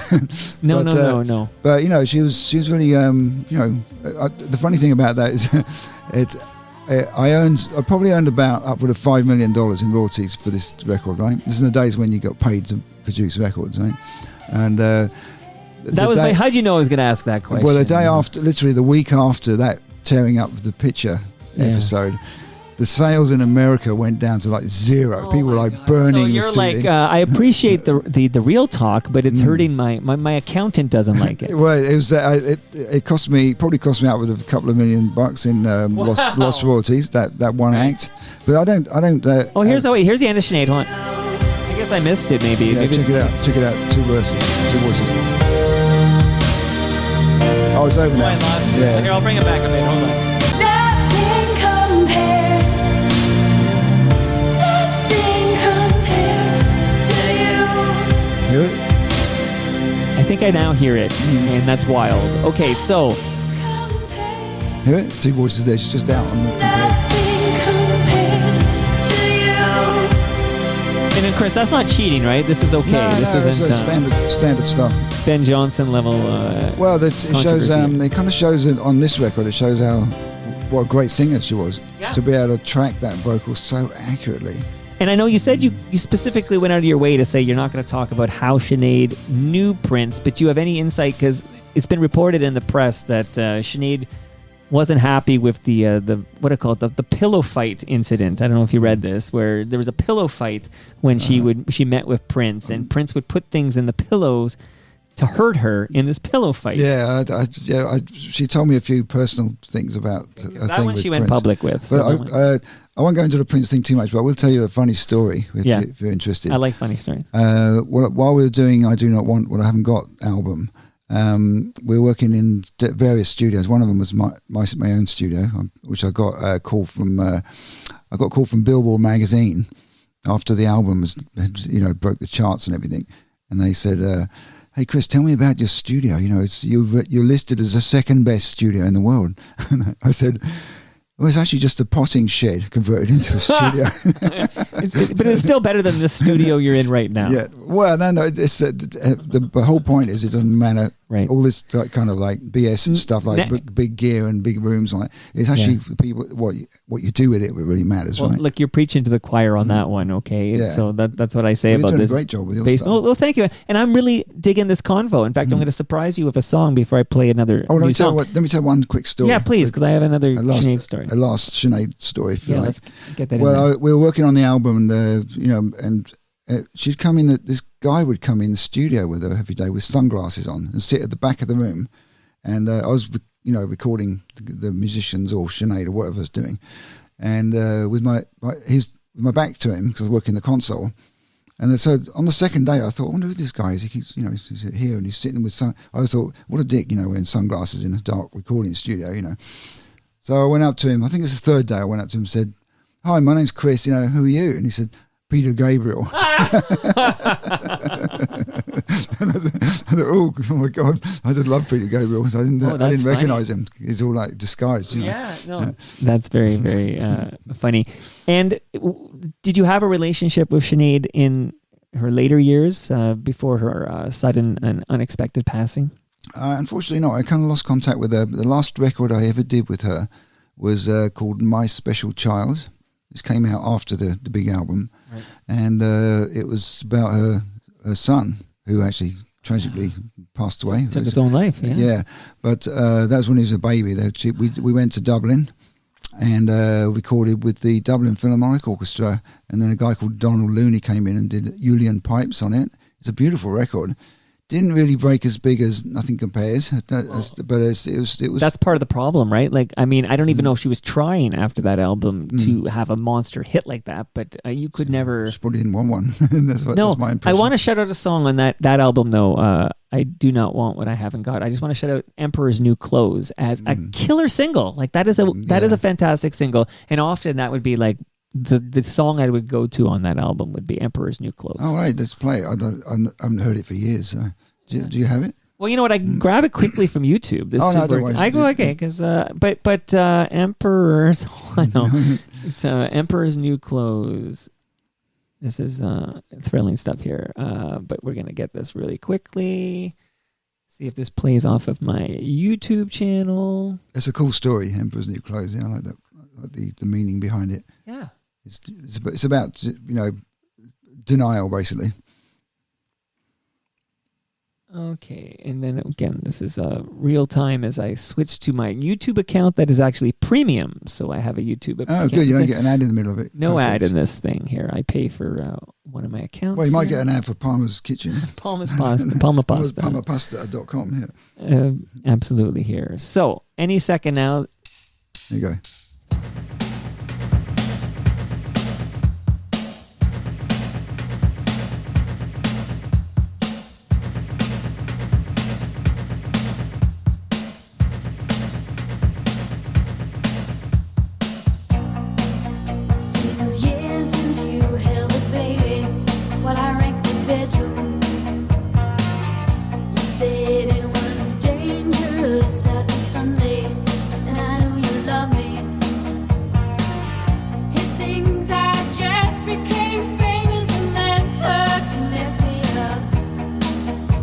No. But you know, she was really. The funny thing about that is, I probably earned about upward of $5 million in royalties for this record. Right, this is in the days when you got paid to produce records, right? And how'd you know I was going to ask that question? well, the day after, literally the week after that tearing up the picture episode, the sales in America went down to like zero. People were like burning. So the you're CD. like, I appreciate the real talk, but it's hurting my accountant doesn't like it. Well, it was it probably cost me upward of a couple of $1 million in lost royalties. That one act, but I don't. Here's the end of Sinead. Hold on. I guess I missed it. Maybe. Yeah, maybe. check it out. Two voices. Oh, it's over now. Yeah. Here, I'll bring it back a bit. Hold on. Nothing compares. Nothing compares to you. Hear it? I think I now hear it, and that's wild. Okay, so Compares. Hear it? It's two voices there. She's just out on the. Nothing compares to you. and then Chris, that's not cheating, right? This is okay. No, this it's isn't standard stuff. Ben Johnson level. Well, it shows. controversy. It kind of shows it on this record. It shows what a great singer she was Yeah. to be able to track that vocal so accurately. And I know you said you specifically went out of your way to say you're not going to talk about how Sinead knew Prince, but you have any insight, because it's been reported in the press that Sinead wasn't happy with the what do you call it, the pillow fight incident. I don't know if you read this, where there was a pillow fight when she met with Prince, and Prince would put things in the pillows to hurt her in this pillow fight. Yeah, she told me a few personal things about a That thing one with she went Prince. public with. But I won't go into the Prince thing too much, but I will tell you a funny story if you're interested. I like funny stories. While we were doing I Do Not Want What I Haven't Got album, we were working in various studios. One of them was my own studio, which I got a call from Billboard magazine after the album broke the charts and everything, and they said, "Hey Chris, tell me about your studio. You know, you're listed as the second best studio in the world." And I said, well, it's actually just a potting shed converted into a studio. But it's still better than the studio you're in right now. Yeah. Well, no. It's the whole point is it doesn't matter. Right. All this kind of like BS and stuff, like big gear and big rooms, like it's actually people what you do with it really matters, Well, right? look, you're preaching to the choir on that one, okay? Yeah. So that's what I say You're about doing this. a great job with your bass. stuff. Well, thank you. And I'm really digging this convo. In fact, I'm going to surprise you with a song before I play another Oh, let new me song. tell one quick story. Yeah, please, because I have another Sinead story. A last Sinead story. If you Yeah, like. let's get that in Well, there. we were working on the album, and she'd come in. This guy would come in the studio with her every day with sunglasses on and sit at the back of the room, and I was, recording the musicians or Sinead or whatever I was doing, and with my back to him because I was working the console. And so on the second day, I thought, I wonder who this guy is. He keeps, he's here and he's sitting with I thought, what a dick, wearing sunglasses in a dark recording studio, So I went up to him. I think it's the third day. I went up to him and said, "Hi, my name's Chris. Who are you?" And he said, "Peter Gabriel." And I thought, oh my God, I just love Peter Gabriel. So I didn't recognize him. He's all like disguised. Yeah, no. That's very, very funny. And did you have a relationship with Sinead in her later years before her sudden and unexpected passing? Unfortunately not. I kind of lost contact with her. The last record I ever did with her was called My Special Child. This came out after the big album, Right. and it was about her son, who actually tragically passed away. Took his own life. Yeah. Yeah, but that was when he was a baby. We went to Dublin and recorded with the Dublin Philharmonic Orchestra, and then a guy called Donald Looney came in and did Julian pipes on it. It's a beautiful record. Didn't really break as big as Nothing Compares, but it was. That's part of the problem, right? Like, I mean, I don't even know if she was trying after that album to have a monster hit like that, but you could never. She probably didn't want one. That's my I impression. want to shout out a song on that album, though. I do not want what I haven't got. I just want to shout out Emperor's New Clothes as a killer single. Like, that is a fantastic single, and often that would be like the song I would go to on that album would be Emperor's New Clothes. Oh, right, let's play it. I haven't heard it for years. So. Do you have it? Well, you know what? I can grab it quickly from YouTube. This don't worry. I go okay because but Emperor's. I know it's Emperor's New Clothes. This is thrilling stuff here. But we're gonna get this really quickly. See if this plays off of my YouTube channel. It's a cool story, Emperor's New Clothes. Yeah, I like that. I like the meaning behind it. Yeah, it's about denial, basically. Okay, and then again, this is real time as I switch to my YouTube account that is actually premium. So I have a YouTube account. Oh, good. You don't get an ad in the middle of it. No Perfect. ad in this thing here. I pay for one of my accounts. Well, you might here. get an ad for Palmer's Kitchen. Palmer's Pasta. Palmer Pasta. Palmerpasta.com, yeah. Absolutely here. So, any second now. There you go. Seems years since you held a baby while I ranked the bedroom. You said it was dangerous after Sunday, and I know you love me. Hit things I just became famous, and that's hurt and messed me up.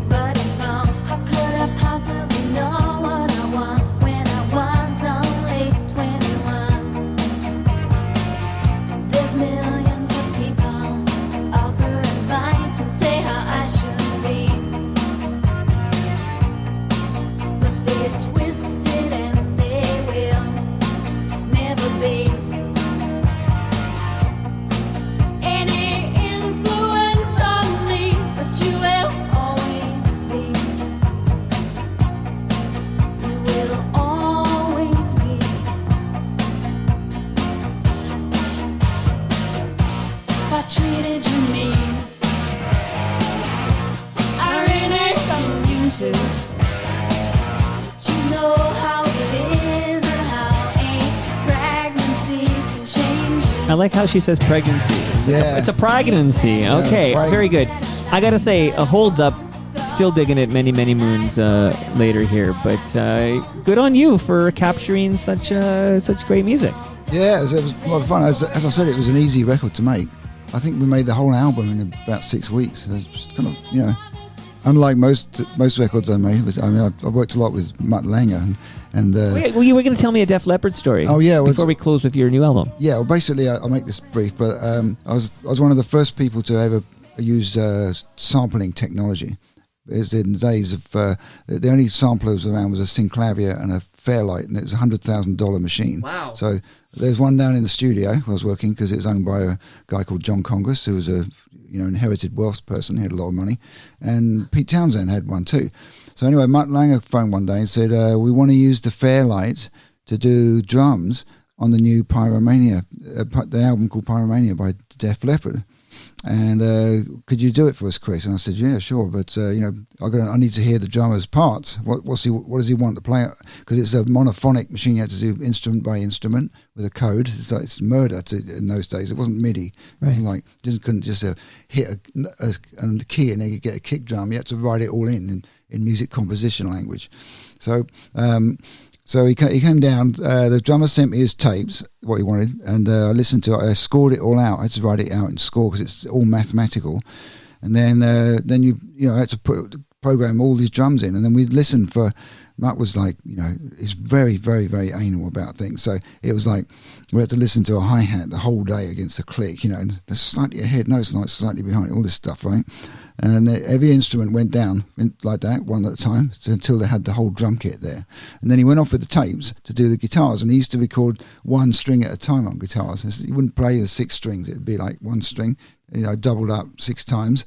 But it's wrong. How could I possibly know what I want when I was only 21? There's millions of people offer advice and say how I should be, but they're twisted and they will never be any influence on me, but you will always be. You will always be. If I treated you mean, I really don't mean to. But you know how it is and how a pregnancy can change you. I like how she says pregnancy. Yeah. It's a pregnancy. Okay, preg- very good. I got to say, holds up. Still digging it many, many moons later here. But good on you for capturing such great music. Yeah, it was a lot of fun. As I said, it was an easy record to make. I think we made the whole album in about 6 weeks. It was kind of, unlike most records I made. But, I mean, I worked a lot with Mutt Lange and Well, you were going to tell me a Def Leppard story. Oh, yeah, well, before we close with your new album. yeah. Well, basically, I'll make this brief. But I was one of the first people to ever use sampling technology. It was in the days of the only samplers around was a Synclavier and a Fairlight, and it was a $100,000 machine. Wow. So there's one down in the studio where I was working because it was owned by a guy called John Congress, who was a inherited wealth person. He had a lot of money, and Pete Townsend had one too. So anyway, Mutt Lange phoned one day and said, "We want to use the Fairlight to do drums on the new Pyromania, the album called Pyromania by Def Leppard." And could you do it for us, Chris? And I said, yeah, sure, but I need to hear the drummer's parts. What does he want to play? Because it's a monophonic machine. You had to do instrument by instrument with a code. It's murder in those days. It wasn't MIDI. Right. It wasn't like you couldn't just hit a key and then you get a kick drum. You had to write it all in music composition language. So he came down. The drummer sent me his tapes, what he wanted, and I listened to it. I scored it all out. I had to write it out in score because it's all mathematical. And then you had to put program all these drums in, and then we'd listen for. Matt was like, he's very, very, very anal about things. So it was like we had to listen to a hi-hat the whole day against a click, and they're slightly ahead, no, it's not, slightly behind, all this stuff, right? And every instrument went down like that, one at a time, until they had the whole drum kit there. And then he went off with the tapes to do the guitars, and he used to record one string at a time on guitars. He wouldn't play the 6 strings, it'd be like one string, doubled up 6 times.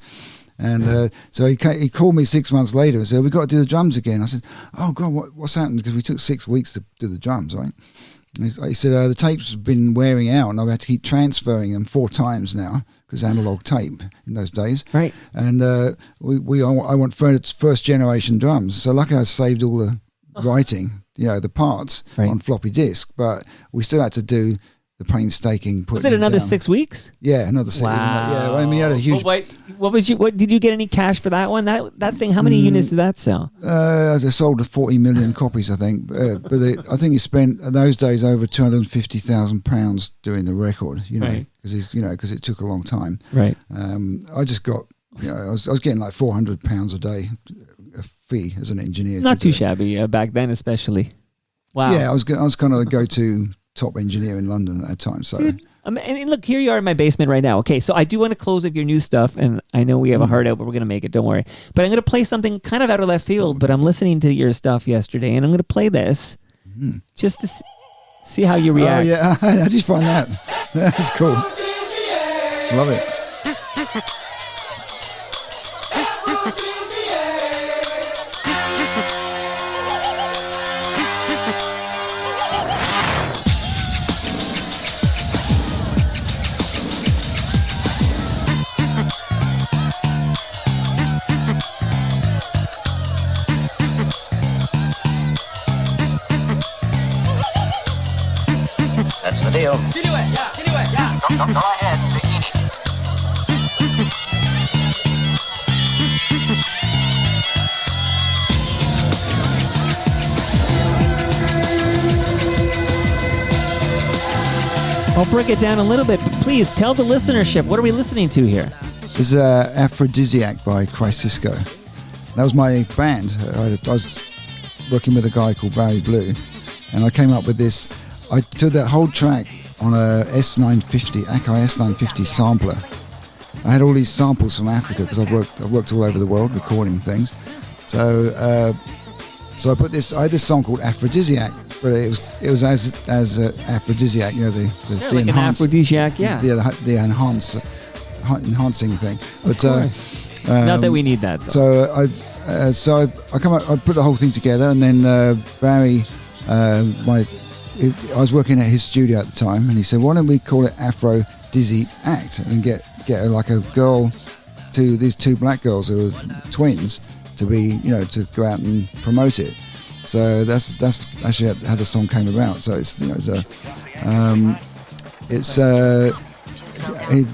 And so he called me 6 months later and said, "We've got to do the drums again." I said, "Oh God, what's happened?" Because we took 6 weeks to do the drums, right? And he said, "The tapes have been wearing out, and I've had to keep transferring them 4 times now because analog tape in those days." Right. And I want first generation drums. So luckily I saved all the writing, the parts on floppy disk, but we still had to do the painstaking. Was it another 6 weeks? Yeah, another 6. Wow. Yeah, I mean, he had a huge. What did you get any cash for that one? That thing? How many units did that sell? I sold 40 million copies, I think. But I think he spent in those days over £250,000 doing the record. Because it took a long time. Right. I just got. I was getting like £400 a day, a fee as an engineer. Not too shabby back then, especially. Wow. Yeah, I was kind of a go-to top engineer in London at that time. So. Dude, and look, here you are in my basement right now. Okay, so I do want to close up your new stuff, and I know we have a hard out, but we're going to make it. Don't worry. But I'm going to play something kind of out of left field, but I'm listening to your stuff yesterday, and I'm going to play this just to see how you react. Oh, yeah. How did you find that? That's cool. Love it. That's the deal. Go ahead, bikini. I'll break it down a little bit, but please tell the listenership, what are we listening to here? This is Aphrodisiac by Chrysico. That was my band. I was working with a guy called Barry Blue, and I came up with this. I took that whole track on a S950, Akai S950 sampler. I had all these samples from Africa because I've worked all over the world recording things. So I put this. I had this song called Aphrodisiac, but it was as aphrodisiac, the Like an aphrodisiac, yeah. The enhancing thing. But not that we need that, though. So I come up, I put the whole thing together, and then Barry, I was working at his studio at the time, and he said, "Why don't we call it Afro Dizzy Act and get like a girl, these 2 black girls who are twins, to be to go out and promote it." So that's actually how the song came about. So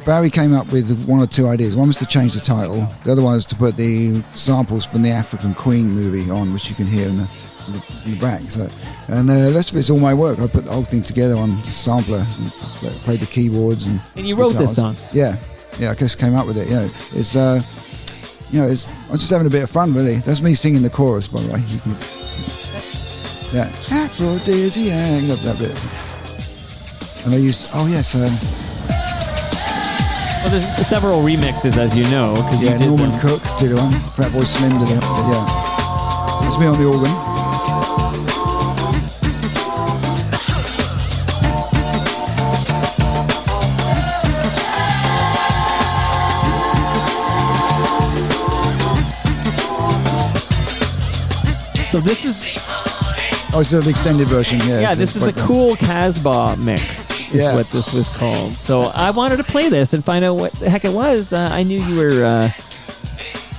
Barry came up with 1 or 2 ideas. One was to change the title. The other one was to put the samples from the African Queen movie on, which you can hear in the back. So, and the rest of it's all my work. I put the whole thing together on the sampler, and played the keyboards and you wrote guitars. this song? Yeah. I just came up with it. It's I'm just having a bit of fun, really. That's me singing the chorus, by the way. Yeah, Aphrodisiac, love that bit. And I used, well, there's several remixes, as you know. Yeah, Norman Cook did one, Fatboy Slim did one, yeah. That's me on the organ. So this is... Oh, it's the extended version, yeah. Yeah, this is a cool Casbah mix, is what this was called. So I wanted to play this and find out what the heck it was. I knew you were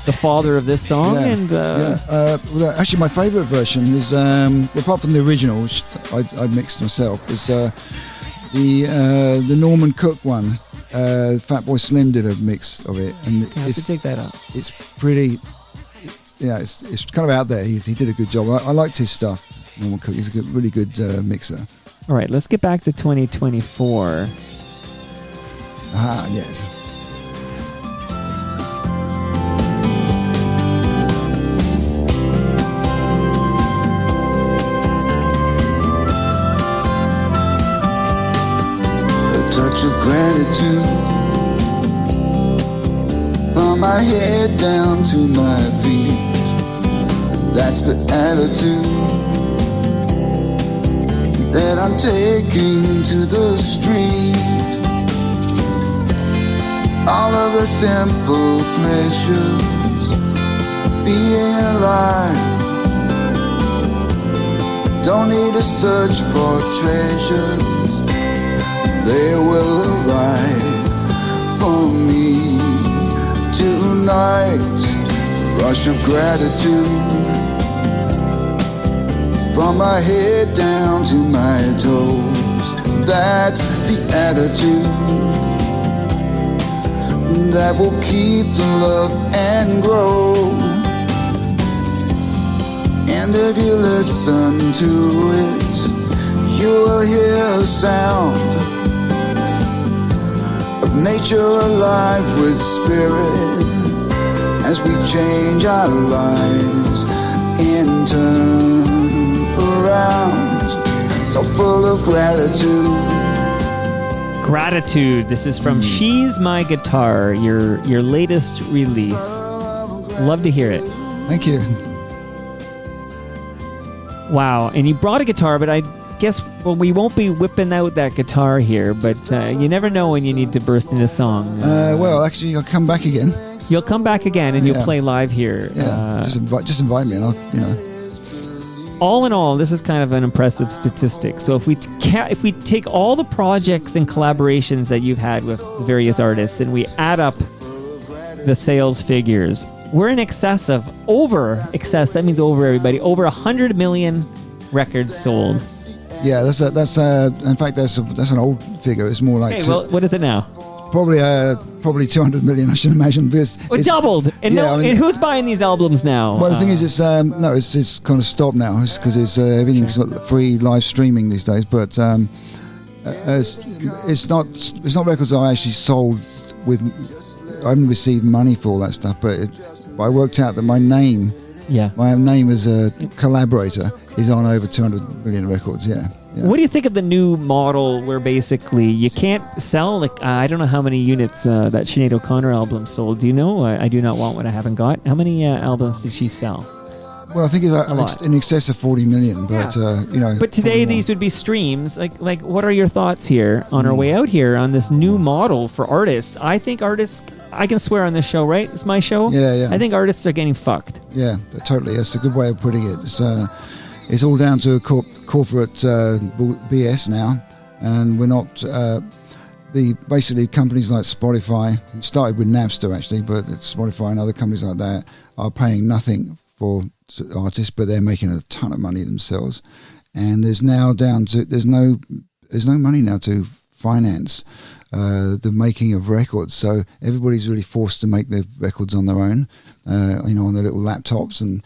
the father of this song. Actually, my favourite version is, apart from the original, which I mixed myself, is the Norman Cook one. Fatboy Slim did a mix of it. And I have to take that out. It's pretty... it's kind of out there. He did a good job. I liked his stuff. Norman Cook. He's a really good mixer. All right, let's get back to 2024. Yes. gratitude. From my head down to my feet, that's the attitude that I'm taking to the street. All of the simple pleasures, being alive. Don't need to search for treasures, they will arrive for me tonight. Rush of gratitude, from my head down to my toes. That's the attitude that will keep the love and grow. And if you listen to it, you will hear a sound of nature alive with spirit, as we change our lives and turn around, so full of gratitude. Gratitude. This is from She's My Guitar, your latest release. Love to hear it. Thank you. Wow. And you brought a guitar, but I guess, well, we won't be whipping out that guitar here, but you never know when you need to burst into song. Well, actually, I'll come back again. You'll come back again and you'll play live here. Yeah, just invite me, and I'll, All in all, this is kind of an impressive statistic. So if we take all the projects and collaborations that you've had with various artists and we add up the sales figures, we're in excess, that means over everybody, over 100 million records sold. Yeah, that's in fact that's an old figure. It's more like what is it now? Probably 200 million, I should imagine. It's doubled. And and who's buying these albums now? Well, the thing is, it's kind of stopped now. It's because everything's got free live streaming these days. But it's not records I actually sold with. I haven't received money for all that stuff, but I worked out that my name as a collaborator is on over 200 million records. Yeah. What do you think of the new model where basically you can't sell, I don't know how many units that Sinéad O'Connor album sold. Do you know? I Do Not Want What I Haven't Got. How many albums did she sell? Well, I think it's in excess of 40 million, but But today these would be streams. Like, what are your thoughts here on our way out here on this new model for artists? I think artists, I can swear on this show, right? It's my show. Yeah. I think artists are getting fucked. Yeah, totally. That's a good way of putting it. It's all down to corporate BS now, and we're not. Basically companies like Spotify, started with Napster actually, but Spotify and other companies like that are paying nothing for artists, but they're making a ton of money themselves. And there's no money now to finance the making of records, so everybody's really forced to make their records on their own, on their little laptops and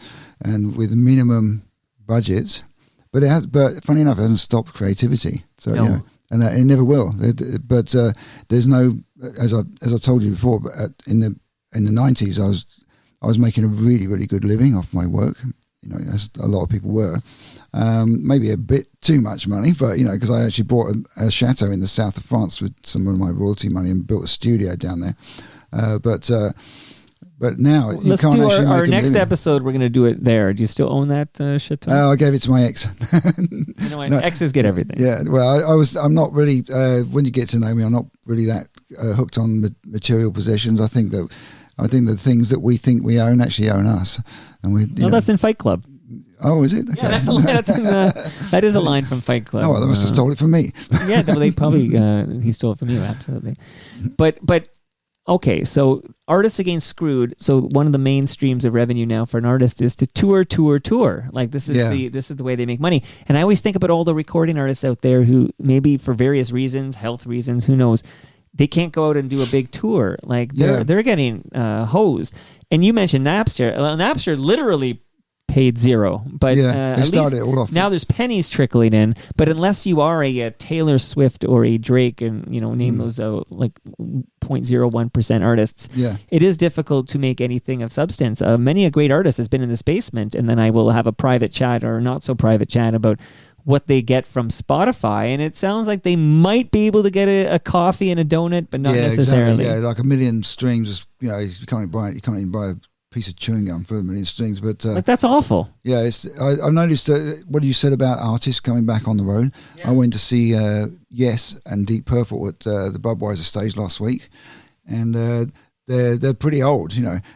with minimum budgets, but funny enough, it hasn't stopped creativity. So no. And it never will. But there's no, as I told you before, but in the 90s, I was making a really, really good living off my work. As a lot of people were. Maybe a bit too much money, but because I actually bought a chateau in the south of France with some of my royalty money and built a studio down there. But now you let's can't do actually our make a next living. episode. We're going to do it there. Do you still own that chateau? I gave it to my ex. Exes get everything. Yeah, well, I'm not really. When you get to know me, I'm not really that hooked on material possessions. I think the things that we think we own actually own us, and we. That's in Fight Club. Oh, is it? Okay. Yeah, that is a line from Fight Club. Oh, well, they must have stole it from me. Yeah, no, they probably he stole it from you, absolutely. But okay, so artists are getting screwed. So one of the main streams of revenue now for an artist is to tour. Like this is the way they make money. And I always think about all the recording artists out there who maybe for various reasons, health reasons, who knows, they can't go out and do a big tour. Like they're getting hosed. And you mentioned Napster. Well, Napster literally paid zero, but they started it all off. Now there's pennies trickling in, but unless you are a Taylor Swift or a Drake and name those like 0.01% artists, it is difficult to make anything of substance. Many a great artist has been in this basement, and then I will have a private chat or not so private chat about what they get from Spotify, and it sounds like they might be able to get a coffee and a donut, but not necessarily. Exactly. Yeah, like a million streams. You can't even buy a piece of chewing gum for a million strings. But like that's awful. Yeah, I noticed what you said about artists coming back on the road. I went to see Yes and Deep Purple at the Budweiser stage last week, and they're pretty old.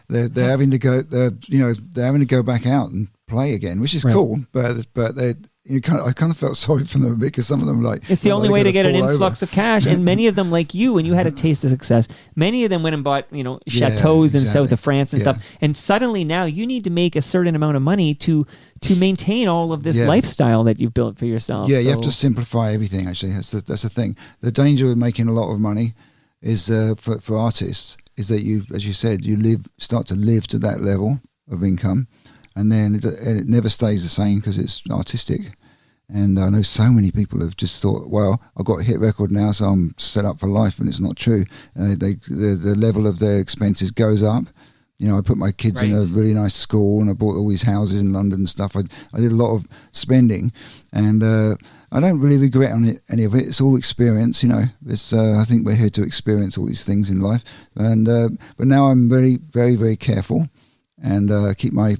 They're having to go. They're having to go back out and play again, which is cool. But they. I kind of felt sorry for them a bit because some of them it's the only way to get an influx of cash, and many of them, like you, when you had a taste of success, many of them went and bought chateaus in south of France and stuff, and suddenly now you need to make a certain amount of money to maintain all of this lifestyle that you've built for yourself. You have to simplify everything. Actually, that's the thing. The danger of making a lot of money is for artists is that you, as you said, start to live to that level of income. And then it never stays the same because it's artistic. And I know so many people have just thought, well, I've got a hit record now, so I'm set up for life, and it's not true. The level of their expenses goes up. I put my kids in a really nice school, and I bought all these houses in London and stuff. I did a lot of spending, and I don't really regret any of it. It's all experience, I think we're here to experience all these things in life. And but now I'm very, very, very careful. And keep my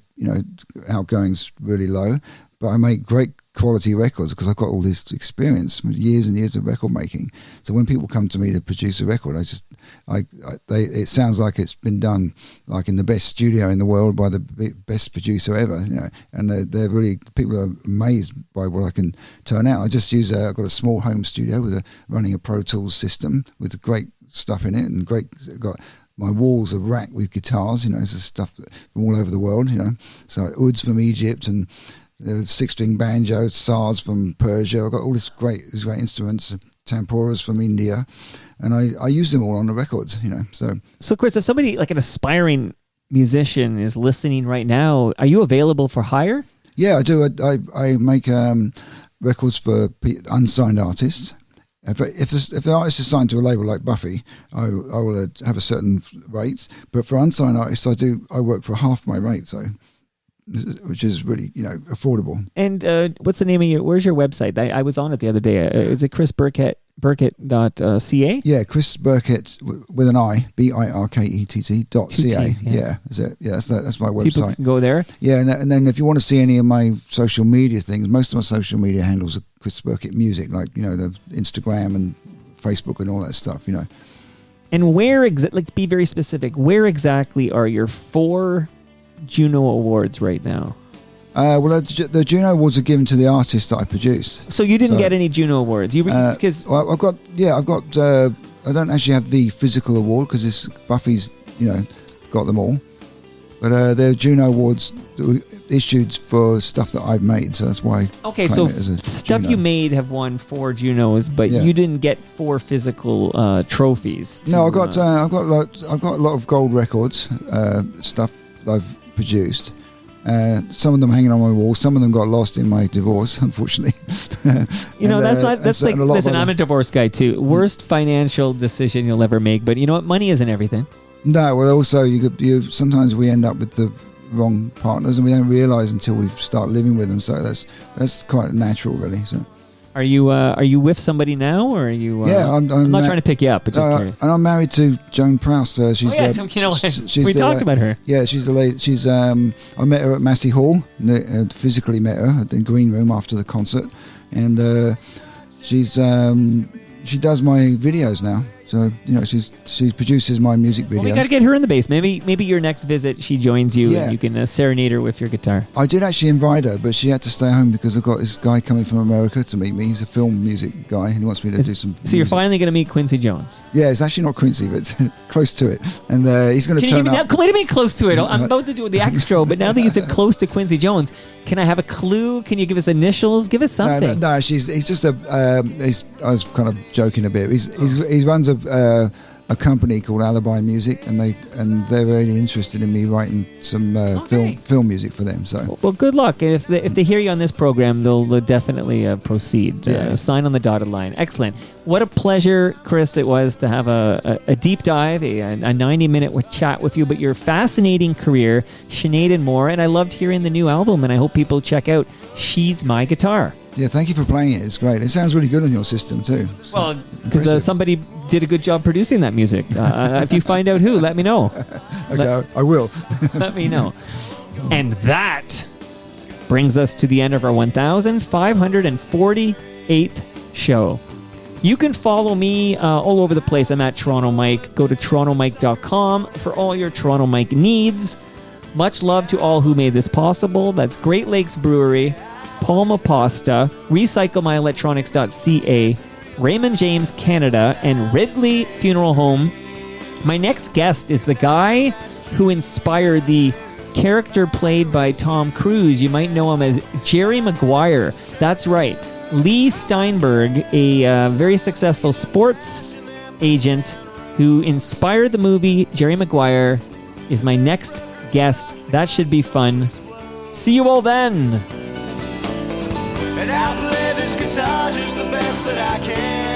outgoings really low, but I make great quality records because I've got all this experience, years and years of record making. So when people come to me to produce a record, it sounds like it's been done like in the best studio in the world by the best producer ever, and they're really, people are amazed by what I can turn out. I just I've got a small home studio running a Pro Tools system with great stuff in it, and got. My walls are racked with guitars, it's stuff from all over the world, So ouds from Egypt and six-string banjo, saz from Persia. I've got all these great instruments, tampuras from India, and I use them all on the records, So Chris, if somebody like an aspiring musician is listening right now, are you available for hire? Yeah, I do. I make records for unsigned artists. If the artist is signed to a label like Buffy, I will have a certain rate. But for unsigned artists, I work for half my rate, which is really affordable. And what's the name of where's your website? I was on it the other day. Is it Chris Birkett? Birkett.ca? Yeah, Chris Birkett with an I, BIRKETT.ca. Yeah, that's it. Yeah, that's my website. People can go there. Yeah, and then if you want to see any of my social media things, most of my social media handles are Chris Birkett Music, like the Instagram and Facebook and all that stuff. And where let's be very specific. Where exactly are your 4 Juno Awards right now? Well, the Juno Awards are given to the artists that I produced. So you didn't get any Juno Awards? Because I've got. I don't actually have the physical award because Buffy's, got them all. But they're Juno Awards that were issued for stuff that I've made, so that's why. Okay, so stuff you made have won 4 Junos, but you didn't get 4 physical trophies. No, I've got a lot of gold records, stuff that I've produced. Some of them hanging on my wall. Some of them got lost in my divorce, unfortunately. Listen, I'm a divorce guy too. Worst financial decision you'll ever make, but you know what? Money isn't everything. No, well, also sometimes we end up with the wrong partners, and we don't realize until we start living with them. So that's quite natural, really. So. Are you with somebody now, or are you? Yeah, I'm not trying to pick you up, but just curious. And I'm married to Joan Prowse. She's we talked about her. Yeah, she's the lady. She's I met her at Massey Hall. Physically met her at the green room after the concert, and she does my videos now. So she produces my music videos. Well, we got to get her in the bass. Maybe your next visit she joins you and you can serenade her with your guitar. I did actually invite her, but she had to stay home because I've got this guy coming from America to meet me. He's a film music guy and he wants me to do some. So music. You're finally going to meet Quincy Jones. Yeah, it's actually not Quincy, but close to it. And he's going to turn up. Wait a minute, close to it. I'm about to do the extra, but now that you said close to Quincy Jones, can I have a clue? Can you give us initials? Give us something. No, he's just I was kind of joking a bit. He runs a company called Alibi Music, and they're really interested in me writing some film music for them. So well, good luck. And if they hear you on this program, they'll definitely proceed. Sign on the dotted line. Excellent. What a pleasure, Chris, it was to have a deep dive, a 90-minute chat with you about your fascinating career, Sinead and more. And I loved hearing the new album, and I hope people check out She's My Guitar. Yeah, thank you for playing it. It's great. It sounds really good on your system too. So Well, because impressive. somebody did a good job producing that music. If you find out who, let me know. Okay, I will. Let me know. And that brings us to the end of our 1,548th show. You can follow me all over the place. I'm at Toronto Mike. Go to torontomike.com for all your Toronto Mike needs. Much love to all who made this possible. That's Great Lakes Brewery, Palma Pasta, RecycleMyElectronics.ca, Raymond James Canada, and Ridley Funeral Home. My next guest is the guy who inspired the character played by Tom Cruise. You might know him as Jerry Maguire. That's right. Lee Steinberg, a very successful sports agent who inspired the movie Jerry Maguire, is my next guest. That should be fun. See you all then. And I play this guitar just the best that I can.